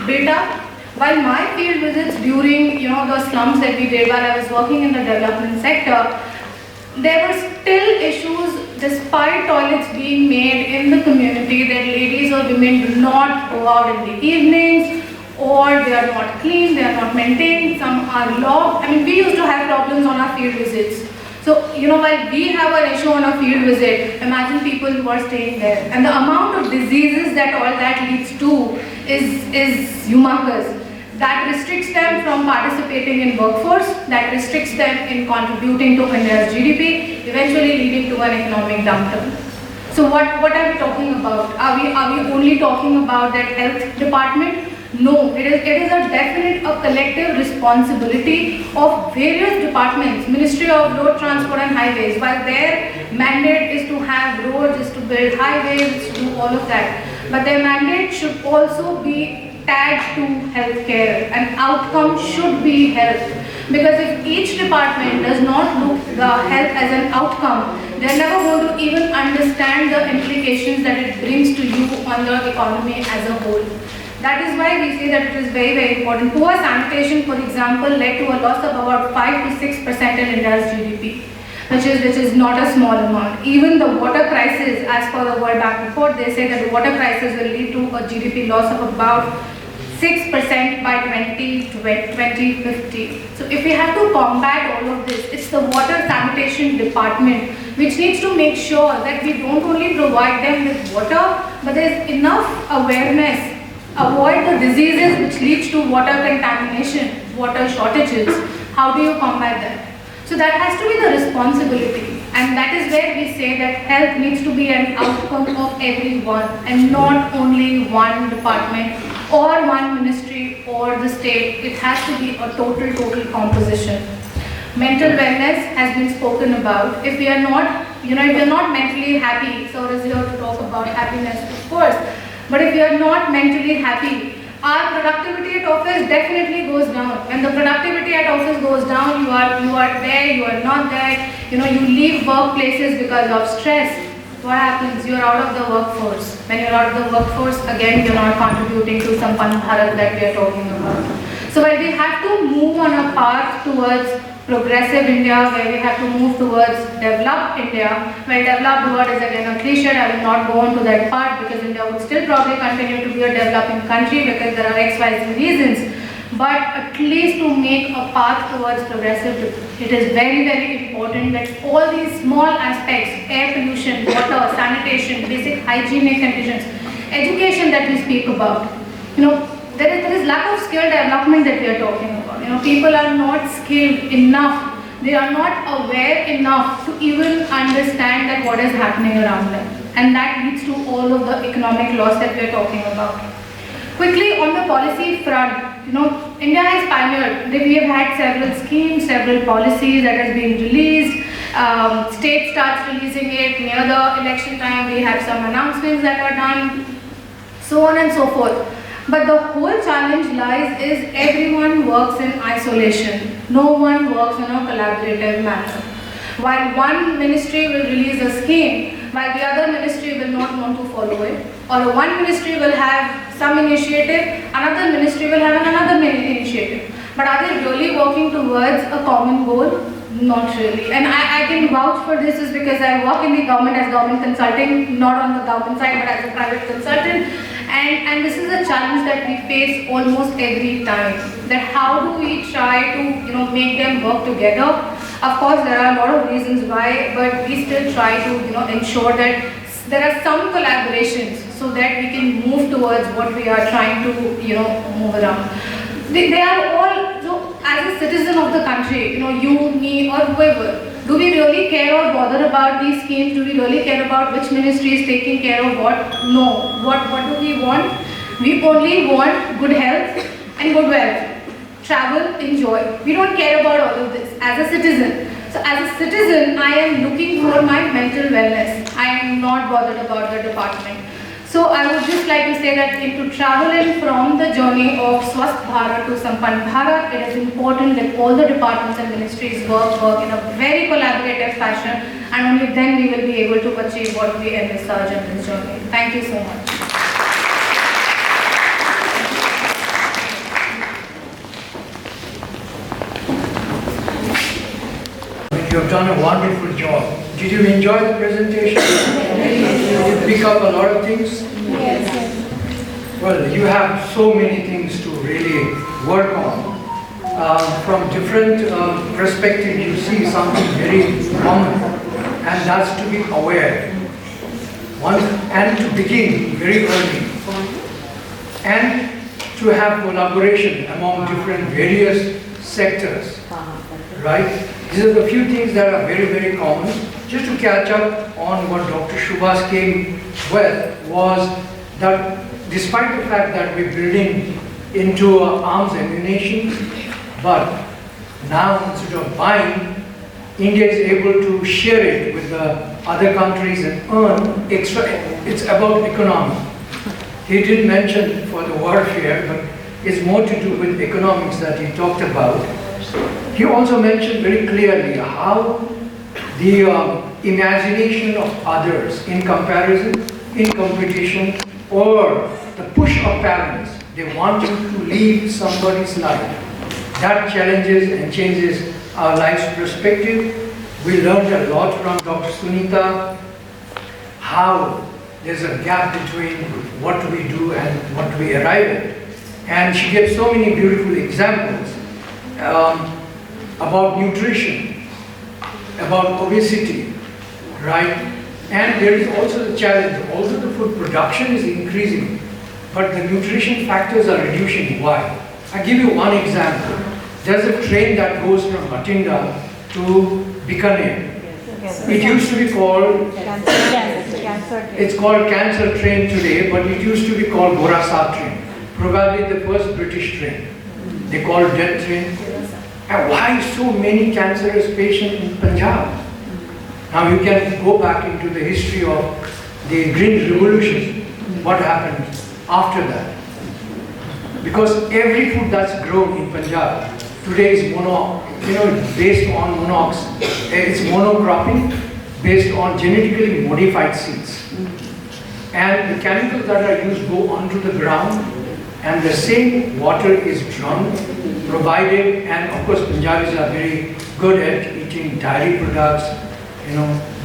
built up? While my field visits during, the slums that we did while I was working in the development sector, there were still issues despite toilets being made in the community that ladies or women do not go out in the evenings, or they are not clean, they are not maintained, some are locked. We used to have problems on our field visits. So, while we have an issue on a field visit, imagine people who are staying there. And the amount of diseases that all that leads to is humongous. That restricts them from participating in workforce, that restricts them in contributing to India's GDP, eventually leading to an economic downturn. So what are we talking about? Are we only talking about that health department? No, it is a definite, a collective responsibility of various departments. Ministry of Road Transport and Highways, while their mandate is to have roads, is to build highways, to do all of that. But their mandate should also be tagged to healthcare, and outcome should be health. Because if each department does not look the health as an outcome, they are never going to even understand the implications that it brings to you on the economy as a whole. That is why we say that it is very, very important. Poor sanitation, for example, led to a loss of about 5 to 6% in India's GDP. which is not a small amount. Even the water crisis, as per the World Bank report, they say that the water crisis will lead to a GDP loss of about 6% by 2050. So if we have to combat all of this, it's the water sanitation department which needs to make sure that we don't only provide them with water, but there's enough awareness, avoid the diseases which leads to water contamination, water shortages. How do you combat that? So that has to be the responsibility, and that is where we say that health needs to be an outcome of everyone and not only one department or one ministry or the state. It has to be a total composition. Mental wellness has been spoken about. If we are not, if we are not mentally happy, so it is here to talk about happiness, of course, but if we are not mentally happy, our productivity at office definitely goes down. When the productivity at office goes down, you are there, you are not there, you leave workplaces because of stress. What happens? You are out of the workforce. When you are out of the workforce, again, you are not contributing to Sampan Bharat that we are talking about. So while we have to move on a path towards progressive India, where we have to move towards developed India, well, developed word is again a cliche. I will not go on to that part because India would still probably continue to be a developing country because there are XYZ reasons. But at least to make a path towards progressive, it is very important that all these small aspects, air pollution, water, sanitation, basic hygienic conditions, education that we speak about, there is lack of skill development that we are talking about. People are not skilled enough. They are not aware enough to even understand that what is happening around them. And that leads to all of the economic loss that we are talking about. Quickly on the policy front, India has pioneered. We have had several schemes, several policies that has been released. State starts releasing it near the election time. We have some announcements that are done, so on and so forth. But the whole challenge lies is everyone works in isolation. No one works in a collaborative manner. While one ministry will release a scheme, while the other ministry will not want to follow it, or one ministry will have some initiative, another ministry will have another initiative. But are they really working towards a common goal? Not really. And I can vouch for this is because I work in the government as government consulting, not on the government side but as a private consultant. And this is a challenge that we face almost every time. That how do we try to make them work together? Of course, there are a lot of reasons why, but we still try to ensure that there are some collaborations so that we can move towards what we are trying to move around. They are all, so as a citizen of the country, you, me or whoever, do we really care or bother about these schemes? Do we really care about which ministry is taking care of what? No. What do we want? We only want good health and good wealth. Travel, enjoy. We don't care about all of this as a citizen. So as a citizen, I am looking for my mental wellness. I am not bothered about the department. So I would just like to say that into traveling from the journey of Swasth Bharat to Sampan Bharat, it is important that all the departments and ministries work in a very collaborative fashion, and only then we will be able to achieve what we envisage in this journey. Thank you so much. You have done a wonderful job. Did you enjoy the presentation? Did you pick up a lot of things? Yes. Well, you have so many things to really work on. From different perspectives, you see something very common, and that's to be aware. And to begin very early. And to have collaboration among different various sectors. Right? These are the few things that are very common. Just to catch up on what Dr. Subhas came with was that despite the fact that we're building into arms ammunition, but now instead of buying, India is able to share it with the other countries and earn extra. It's about economy. He didn't mention for the warfare, but it's more to do with economics that he talked about. He also mentioned very clearly how the imagination of others in comparison, in competition, or the push of parents, they want you to lead somebody's life. That challenges and changes our life's perspective. We learned a lot from Dr. Sunita, how there's a gap between what we do and what we arrive at. And she gave so many beautiful examples about nutrition, about obesity, right? And there is also the challenge, although the food production is increasing, but the nutrition factors are reducing. Why? I'll give you one example. There's a train that goes from Bhatinda to Bikaner. It used to be called, it's called cancer train today, but it used to be called Borasa train. Probably the first British train. They call it death train. And why so many cancerous patients in Punjab? Now you can go back into the history of the Green Revolution. What happened after that? Because every food that's grown in Punjab today is based on it's monocropping, based on genetically modified seeds. And the chemicals that are used go onto the ground, and the same water is drunk, provided, and of course Punjabis are very good at eating dairy products,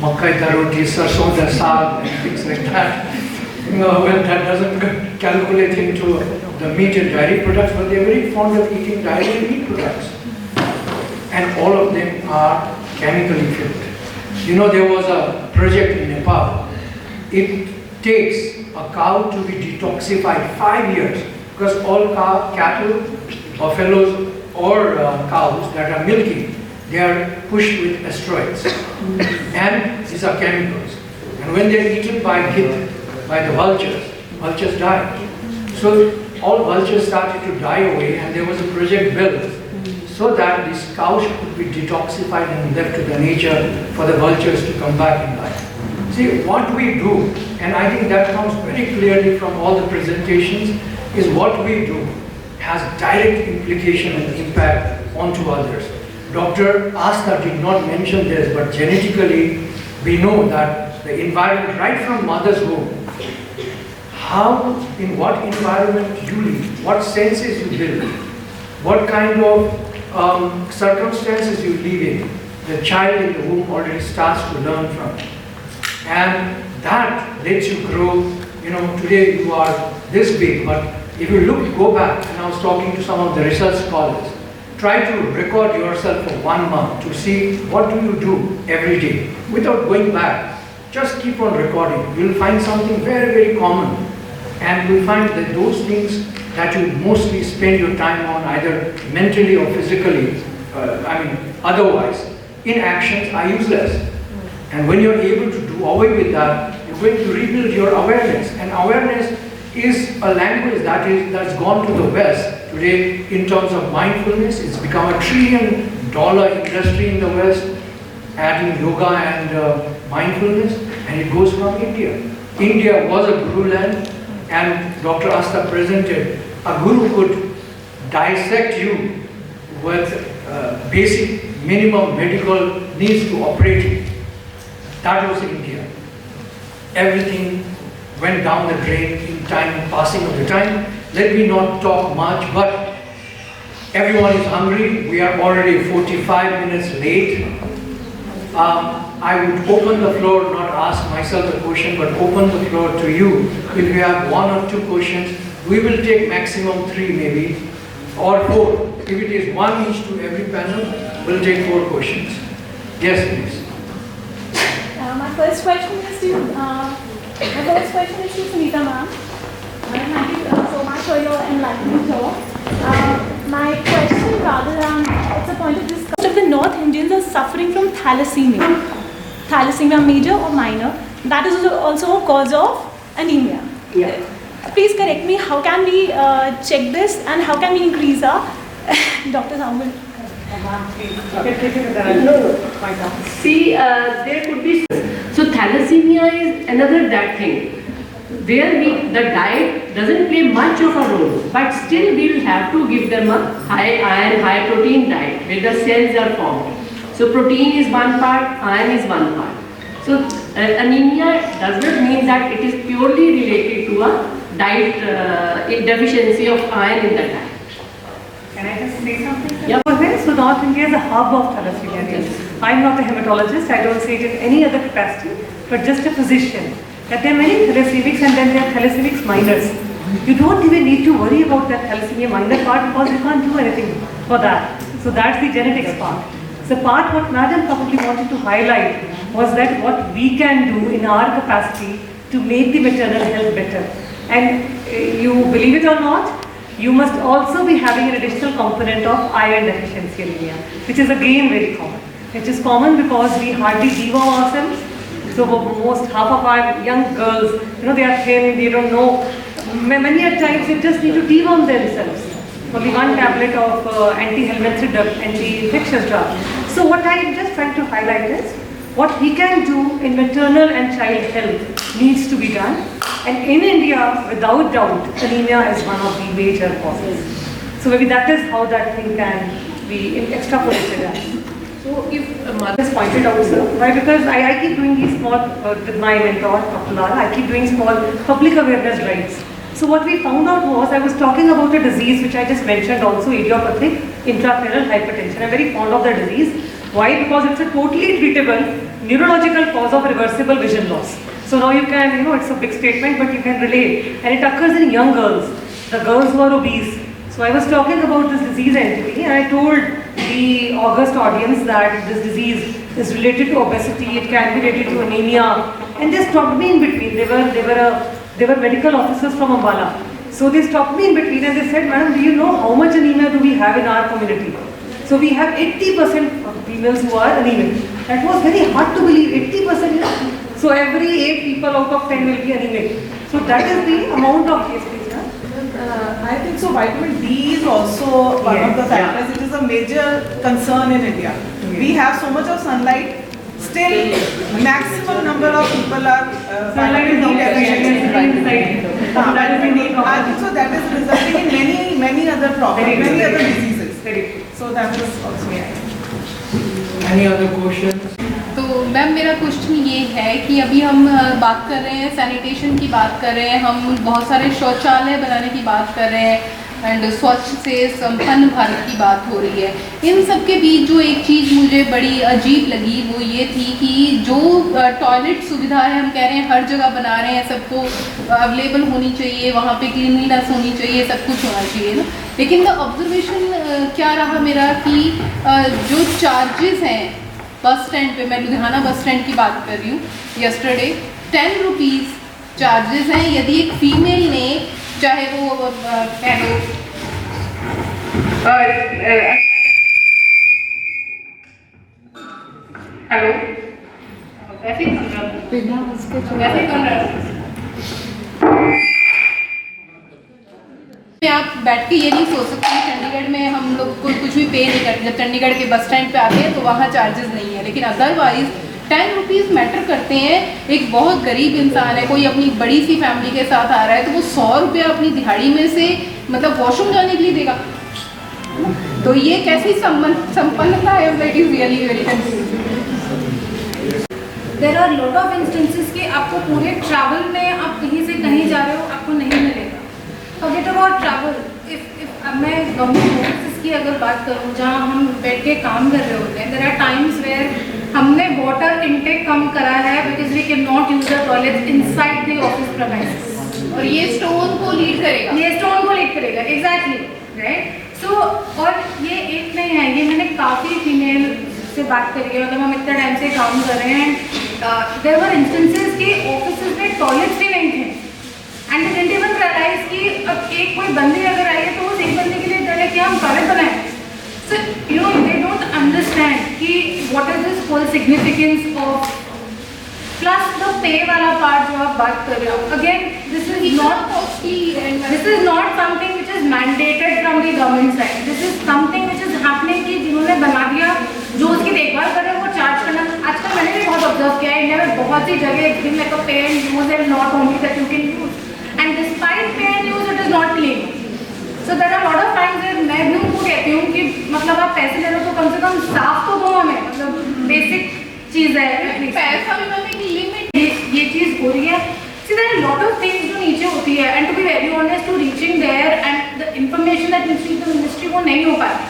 makai da roti, sarson da saag, and things like that. Well, that doesn't calculate into the meat and dairy products, but they're very fond of eating dairy and meat products. And all of them are chemically filled. There was a project in Nepal. It takes a cow to be detoxified 5 years, because all cattle, buffaloes or cows that are milking, they are pushed with steroids. And these are chemicals. And when they're eaten by the vultures die. So all vultures started to die away, and there was a project built so that these cows could be detoxified and left to the nature for the vultures to come back in life. See, what we do, and I think that comes very clearly from all the presentations, is what we do has direct implication and impact onto others. Dr. Asta did not mention this, but genetically we know that the environment, right from mother's womb, in what environment you live, what senses you build, what kind of circumstances you live in, the child in the womb already starts to learn from. And that lets you grow. Today you are this big, but if you go back, and I was talking to some of the research scholars, try to record yourself for 1 month to see what do you do every day without going back. Just keep on recording. You'll find something very, very common. And you'll find that those things that you mostly spend your time on, either mentally or physically, otherwise, inactions are useless. And when you're able to do away with that, you're going to rebuild your awareness. And awareness is a language that's gone to the West. Today, in terms of mindfulness, it's become a $1 trillion industry in the West, adding yoga and mindfulness, and it goes from India. India was a guru land, and Dr. Asta presented, a guru could dissect you with basic minimum medical needs to operate you. That was India. Everything went down the drain in time, passing of the time. Let me not talk much, but everyone is hungry. We are already 45 minutes late. I would open the floor, not ask myself a question, but open the floor to you. If you have 1 or 2 questions, we will take maximum 3 maybe, or 4. If it is 1 each to every panel, we'll take 4 questions. Yes, please. My first question is to Sunita ma'am. Thank you so much for your enlightenment talk. My question, rather than it's a point of discussion. Most of the North Indians are suffering from thalassemia major or minor. That is also a cause of anemia. Yeah. Please correct me. How can we check this, and how can we increase our Dr. Sampan? No. See, there could be. So thalassemia is another that thing, where the diet doesn't play much of a role, but still we will have to give them a high iron, high protein diet where the cells are formed. So protein is one part, iron is one part. So anemia does not mean that it is purely related to a diet deficiency of iron in the diet. Can I just say something? Yeah. So North India as a hub of thalassemia. I'm not a hematologist, I don't say it in any other capacity, but just a physician. That there are many thalassemics and then there are thalassemics minors. You don't even need to worry about that thalassemia minor part because you can't do anything for that. So that's the genetics part. The part what Madam probably wanted to highlight was that what we can do in our capacity to make the maternal health better. And you believe it or not, you must also be having an additional component of iron deficiency anemia, which is again very common. Which is common because we hardly deworm ourselves. So most half of our young girls, they are thin, they don't know. Many a times they just need to deworm themselves. Only one tablet of anti-helminthrid anti-infectious drug. So what I am just trying to highlight is what we can do in maternal and child health needs to be done. And in India, without doubt, anemia is one of the major causes. So maybe that is how that thing can be extrapolated as. So if a mother Just pointed out, sir. Why? Because I keep doing these small, with my mentor, Dr. Lara, I keep doing small public awareness drives. So what we found out was, I was talking about a disease which I just mentioned also, idiopathic intracranial hypertension. I'm very fond of the disease. Why? Because it's a totally treatable neurological cause of reversible vision loss. So now you can, it's a big statement, but you can relate. And it occurs in young girls, the girls who are obese. So I was talking about this disease entity and I told the august audience that this disease is related to obesity, it can be related to anemia. And they stopped me in between. They were medical officers from Ambala. So they stopped me in between and they said, Madam, do you know how much anemia do we have in our community? So we have 80% of females who are anemic. That was very hard to believe, 80%. So every 8 people out of 10 will be anemic. So that is the amount of cases. I think so. Vitamin D is also one of the factors. It is a major concern in India. We have so much of sunlight. Still, maximum number of people are vitamin D deficient. I think so. That is resulting in many other problems, many other diseases. So that is also. Any other questions? तो ma'am मेरा question ये है कि अभी हम बात कर रहे हैं सैनिटेशन की बात कर रहे हैं, हम बहुत सारे शौचालय बनाने की बात कर रहे हैं एंड स्वच्छ से संपन्न भारत की बात हो रही है. इन सब के बीच जो एक चीज़ मुझे बड़ी अजीब लगी वो ये थी कि जो टॉयलेट सुविधा है हम कह रहे हैं हर जगह बना रहे हैं, सबको अवेलेबल होनी चाहिए, वहाँ पे क्लीनलीनेस होनी चाहिए, सब कुछ होना चाहिए ना. लेकिन द ऑब्जर्वेशन क्या रहा मेरा कि जो चार्जेस हैं बस स्टैंड पे, मैं लुधियाना बस स्टैंड की बात कर रही हूँ, यस्टरडे 10 रुपीज़ चार्जेस हैं यदि एक फीमेल ने, चाहे वो कह लो हेलो ऐसे ही सुन रहा आप बैठ के ये नहीं सोच सकते कि चंडीगढ़ में हम लोग को कुछ भी पे नहीं करते. जब चंडीगढ़ के बस स्टैंड पे आते हैं तो वहाँ चार्जेस नहीं है, लेकिन अदरवाइज 10 रुपीज़ मैटर करते हैं. एक बहुत गरीब इंसान है, कोई अपनी बड़ी सी फैमिली के साथ आ रहा है तो वो 100 रुपया अपनी दिहाड़ी में से मतलब वॉशरूम जाने के लिए देगा. तो ये कैसी संपन्नता है, that is really very confusing. There are lot of instances कि आपको पूरे ट्रैवल में आप कहीं से कहीं जा रहे हो आपको नहीं मिलेगा. Forget about travel. इफ मैं गवर्नमेंट ऑफिस की अगर बात करूँ जहाँ हम बैठ के काम कर रहे होते हैं, देयर आर टाइम्स वेयर हमने वाटर इनटेक कम करा है because we can not use the toilet inside the office premises. और ये स्टोन को लीड करेगा, एग्जैक्टली राइट. सो और ये एक नहीं है, ये मैंने काफ़ी फीमेल से बात करी है, मतलब हम इतने टाइम से काम कर रहे हैं. देयर वर इंस्टेंसेस कि ऑफिस में टॉयलेट्स भी नहीं थे and they didn't even realise कि अब एक कोई बंदी अगर आई है तो उस एक बंदे के लिए डर है कि हम टॉयलेट बनाएं. So you know they don't understand कि what is this whole significance of plus the pay वाला पार्ट जो आप बात कर रहे हो. Again this is not something which is mandated from the government side. This is something which is happening कि जिन्होंने बना दिया जो उसकी देखभाल कर रहे हैं वो चार्ज करना. आजकल मैंने भी बहुत ऑब्जर्व किया है इंडिया में बहुत सी जगह it's been like a pay and use and not only that you can use and despite pay and use it is not clean. So there are lot of times मैं भी उनको कहती हूँ कि मतलब आप पैसे ले रहे हो तो कम से कम साफ तो दो हमें, मतलब बेसिक चीज़ है. पैसा भी मैंने की लिमिट ये चीज़ हो रही है. See, there are a lot of things जो नीचे होती है and to be very honest to reaching there and the information that needs to the ministry वो नहीं हो पाती.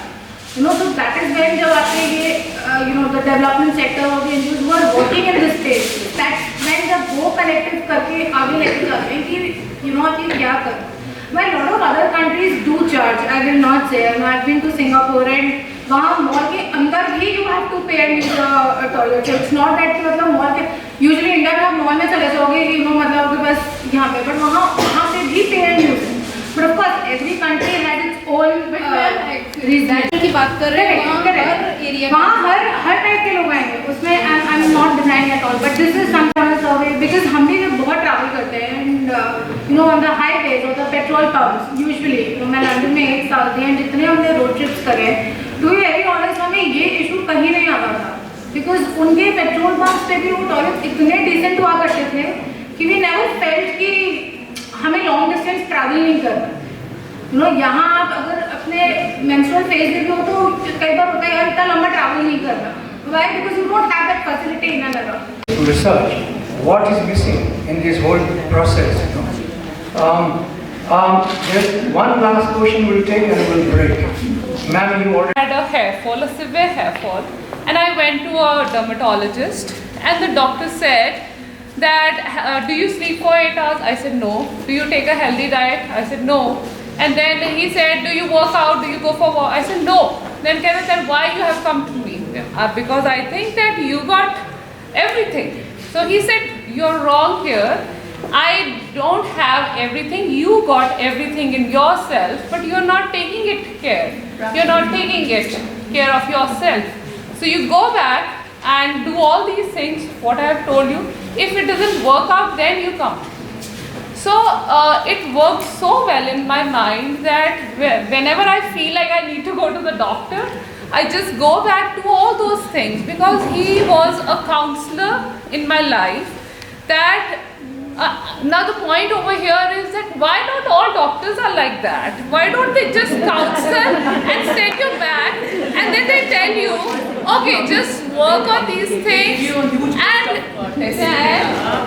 So that is when जब आपने ये the development sector or the NGOs who are working in this space, that's when जब वो collective करके आगे लेके जाते हैं कि आप ये क्या कर. While a lot of other countries do charge, I will not say. I've been to Singapore and वहाँ मॉल के अंदर भी you have to pay and use the toilet. It's not that कि मतलब मॉल के usually इंडिया में आप mall में चले जाओगे मतलब आपके पास यहाँ पे, but वहाँ पे भी pay and use. But of course, every country has its own reason की बात कर रहे हैं. हर एरिया वहाँ हर टाइप के लोग आएंगे. उसमें I'm not denying at all. But this is some kind of survey because हम भी जब बहुत travel करते हैं and on the highways or the petrol pumps usually मैं लंदन में 1 साल थी and जितने हमने road trips करे, to be very honest हमें ये issue कहीं नहीं आता था. Because उनके petrol pumps पे भी वो toilets इतने decent हुआ करते थे कि we never felt कि हमें लॉन्ग डिस्टेंस ट्रैवल नहीं करना. यहाँ आप अगर अपने मेंस्ट्रुअल फेज में भी हो तो कई बार होता है यार इतना लंबा ट्रैवल नहीं करना. Why? Because you don't have that facility in another. Research, what is missing in this whole process? Just one last question we'll take and we'll break. Ma'am, you already had a hair fall, a severe hair fall, and I went to a dermatologist, and the doctor said that do you sleep for 8 hours? I said no. Do you take a healthy diet? I said no. And then he said, do you work out? Do you go for walk? I said no. Then Kenneth said, why you have come to me? Because I think that you got everything. So he said, you're wrong here. I don't have everything. You got everything in yourself, but you're not taking it care. You're not taking it care of yourself. So you go back and do all these things, what I have told you. If it doesn't work out, then you come. So it worked so well in my mind that whenever I feel like I need to go to the doctor, I just go back to all those things, because he was a counselor in my life. That now the point over here is that why not all doctors are like that? Why don't they just counsel and send you back and then they tell you, okay, just work on these things and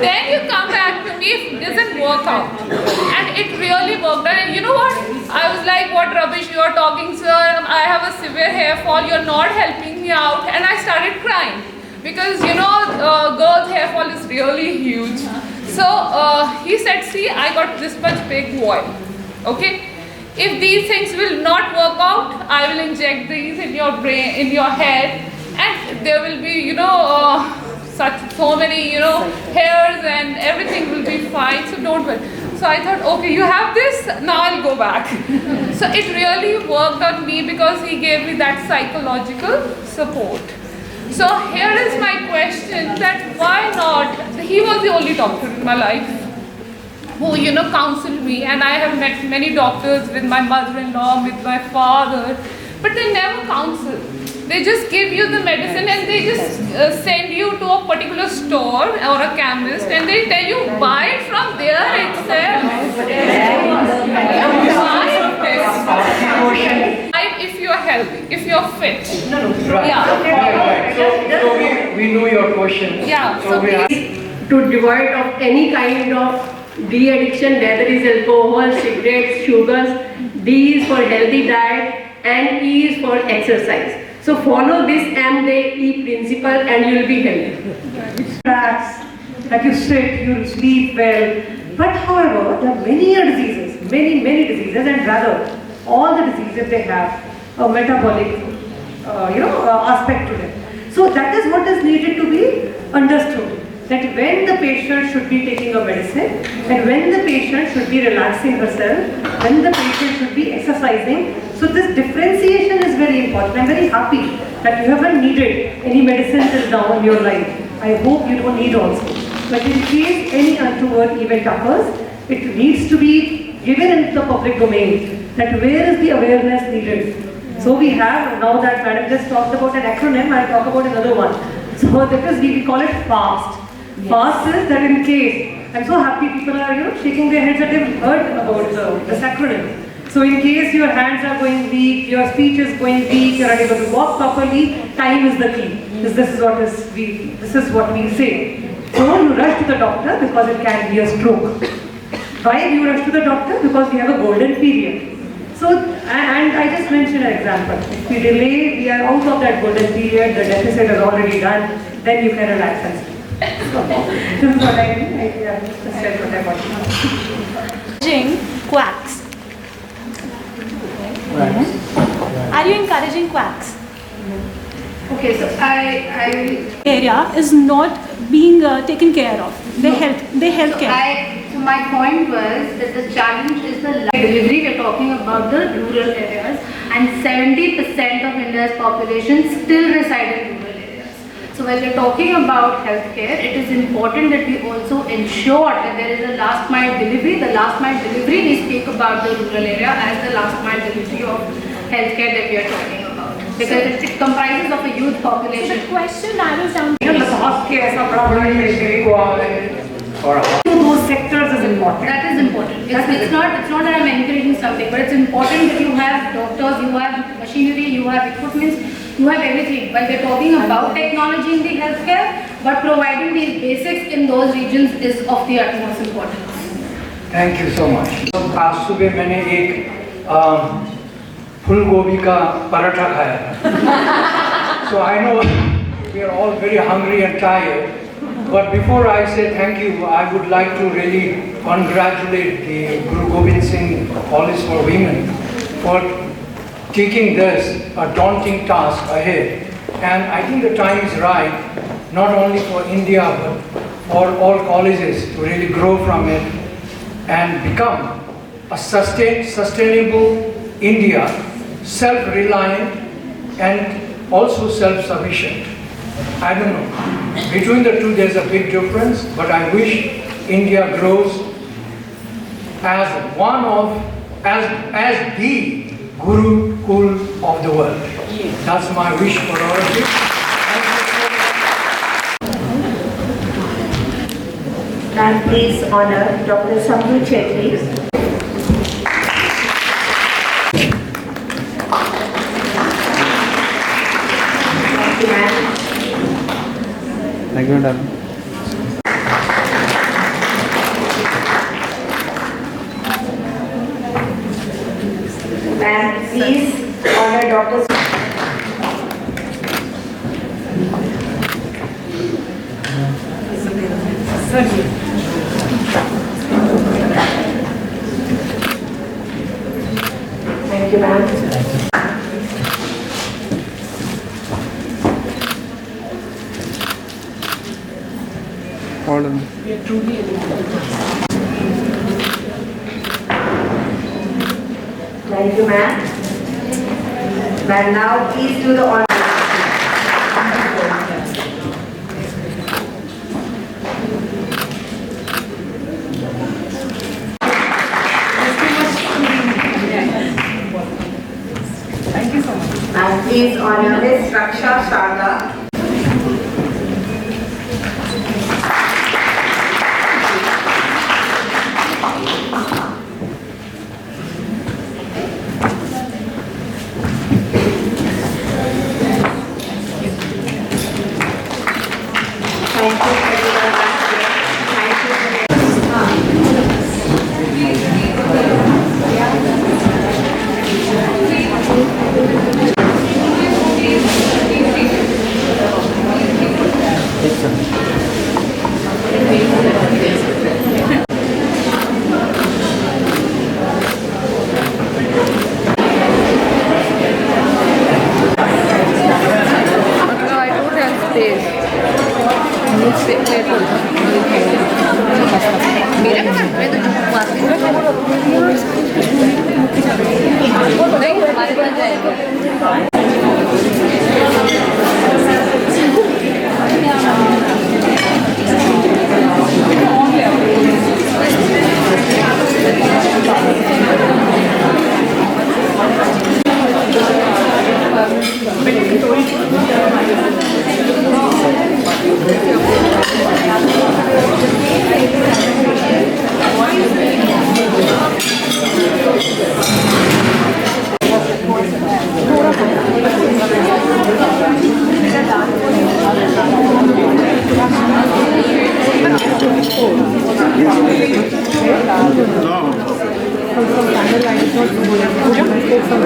then you come back to me if it doesn't work out. And it really worked. And you know what? I was like, what rubbish you are talking, sir. I have a severe hair fall. You're not helping me out. And I started crying because girls' hair fall is really huge. So he said, see, I got this much big oil. Okay? If these things will not work out, I will inject these in your brain, in your head, and there will be, so many, hairs and everything will be fine. So don't worry. So I thought, okay, you have this, now I'll go back. So it really worked on me because he gave me that psychological support. So here is my question, that why not, he was the only doctor in my life who, counseled me, and I have met many doctors with my mother-in-law, with my father, but they never counsel. They just give you the medicine and they just send you to a particular store or a chemist and they tell you buy it from there itself. If you're healthy, if you're fit. Right. Yeah. So we know your question. Yeah. So we to devoid of any kind of de-addiction, whether it is alcohol, cigarettes, sugars. D is for healthy diet and E is for exercise. So follow this MDE principle and you will be healthy. Relax, that you sit, you sleep well. But however, there are many diseases, many diseases, and rather all the diseases they have a metabolic aspect to them. So that is what is needed to be understood. That when the patient should be taking a medicine and when the patient should be relaxing herself, when the patient should be exercising. So this differentiation is very important. I am very happy that you haven't needed any medicine till now in your life. I hope you don't need also. But in case any untoward event occurs, it needs to be given in the public domain. That where is the awareness needed? So we have, now that Madam just talked about an acronym, I'll talk about another one. So that is, we call it FAST. Yes. FAST is that in case, I'm so happy people are shaking their heads that they've heard about this acronym. So in case your hands are going weak, your speech is going weak, you're unable to walk properly, time is the key. This is what we say. So you rush to the doctor because it can be a stroke. Why do you rush to the doctor? Because we have a golden period. So, and I just mentioned an example. If we delay, we are out of that golden period, the deficit is already done, then you can relax and sleep. So, this is what I mean. I just said what I want to know. Encouraging quacks. Are you encouraging quacks? Okay, so I Area is not being taken care of. The health care. So my point was that the challenge is the delivery. We're talking about the rural areas, and 70% of India's population still reside in rural areas. So when we're talking about healthcare, it is important that we also ensure that there is a last mile delivery. The last mile delivery, we speak about the rural area as the last mile delivery of healthcare that we are talking about, because it comprises of a youth population. The question narrows down. Those sectors is important. That is important. It's not that I'm encouraging something, but it's important that you have doctors, you have machinery, you have equipment, you have everything. When we're talking about technology in the healthcare, but providing these basics in those regions is of the utmost importance. Thank you so much. आज सुबह मैंने एक फूल गोभी का पराठा खाया. So I know we are all very hungry and tired. But before I say thank you, I would like to really congratulate the Guru Gobind Singh College for Women for taking this a daunting task ahead. And I think the time is right, not only for India, but for all colleges to really grow from it and become a sustainable India, self-reliant and also self-sufficient. I don't know. Between the two, there's a big difference, but I wish India grows as one of, as the Guru Kul of the world. That's my wish for all of you. And please honor Dr. Sampan Chetri. Thank you, madam. And please honor Dr. Thank you, ma'am. Order. Thank you, ma'am. And now please do the honor. Thank you so much. And please honor Miss Raksha Sharda. also candle light is not good.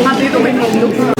हाँ दे दो मैं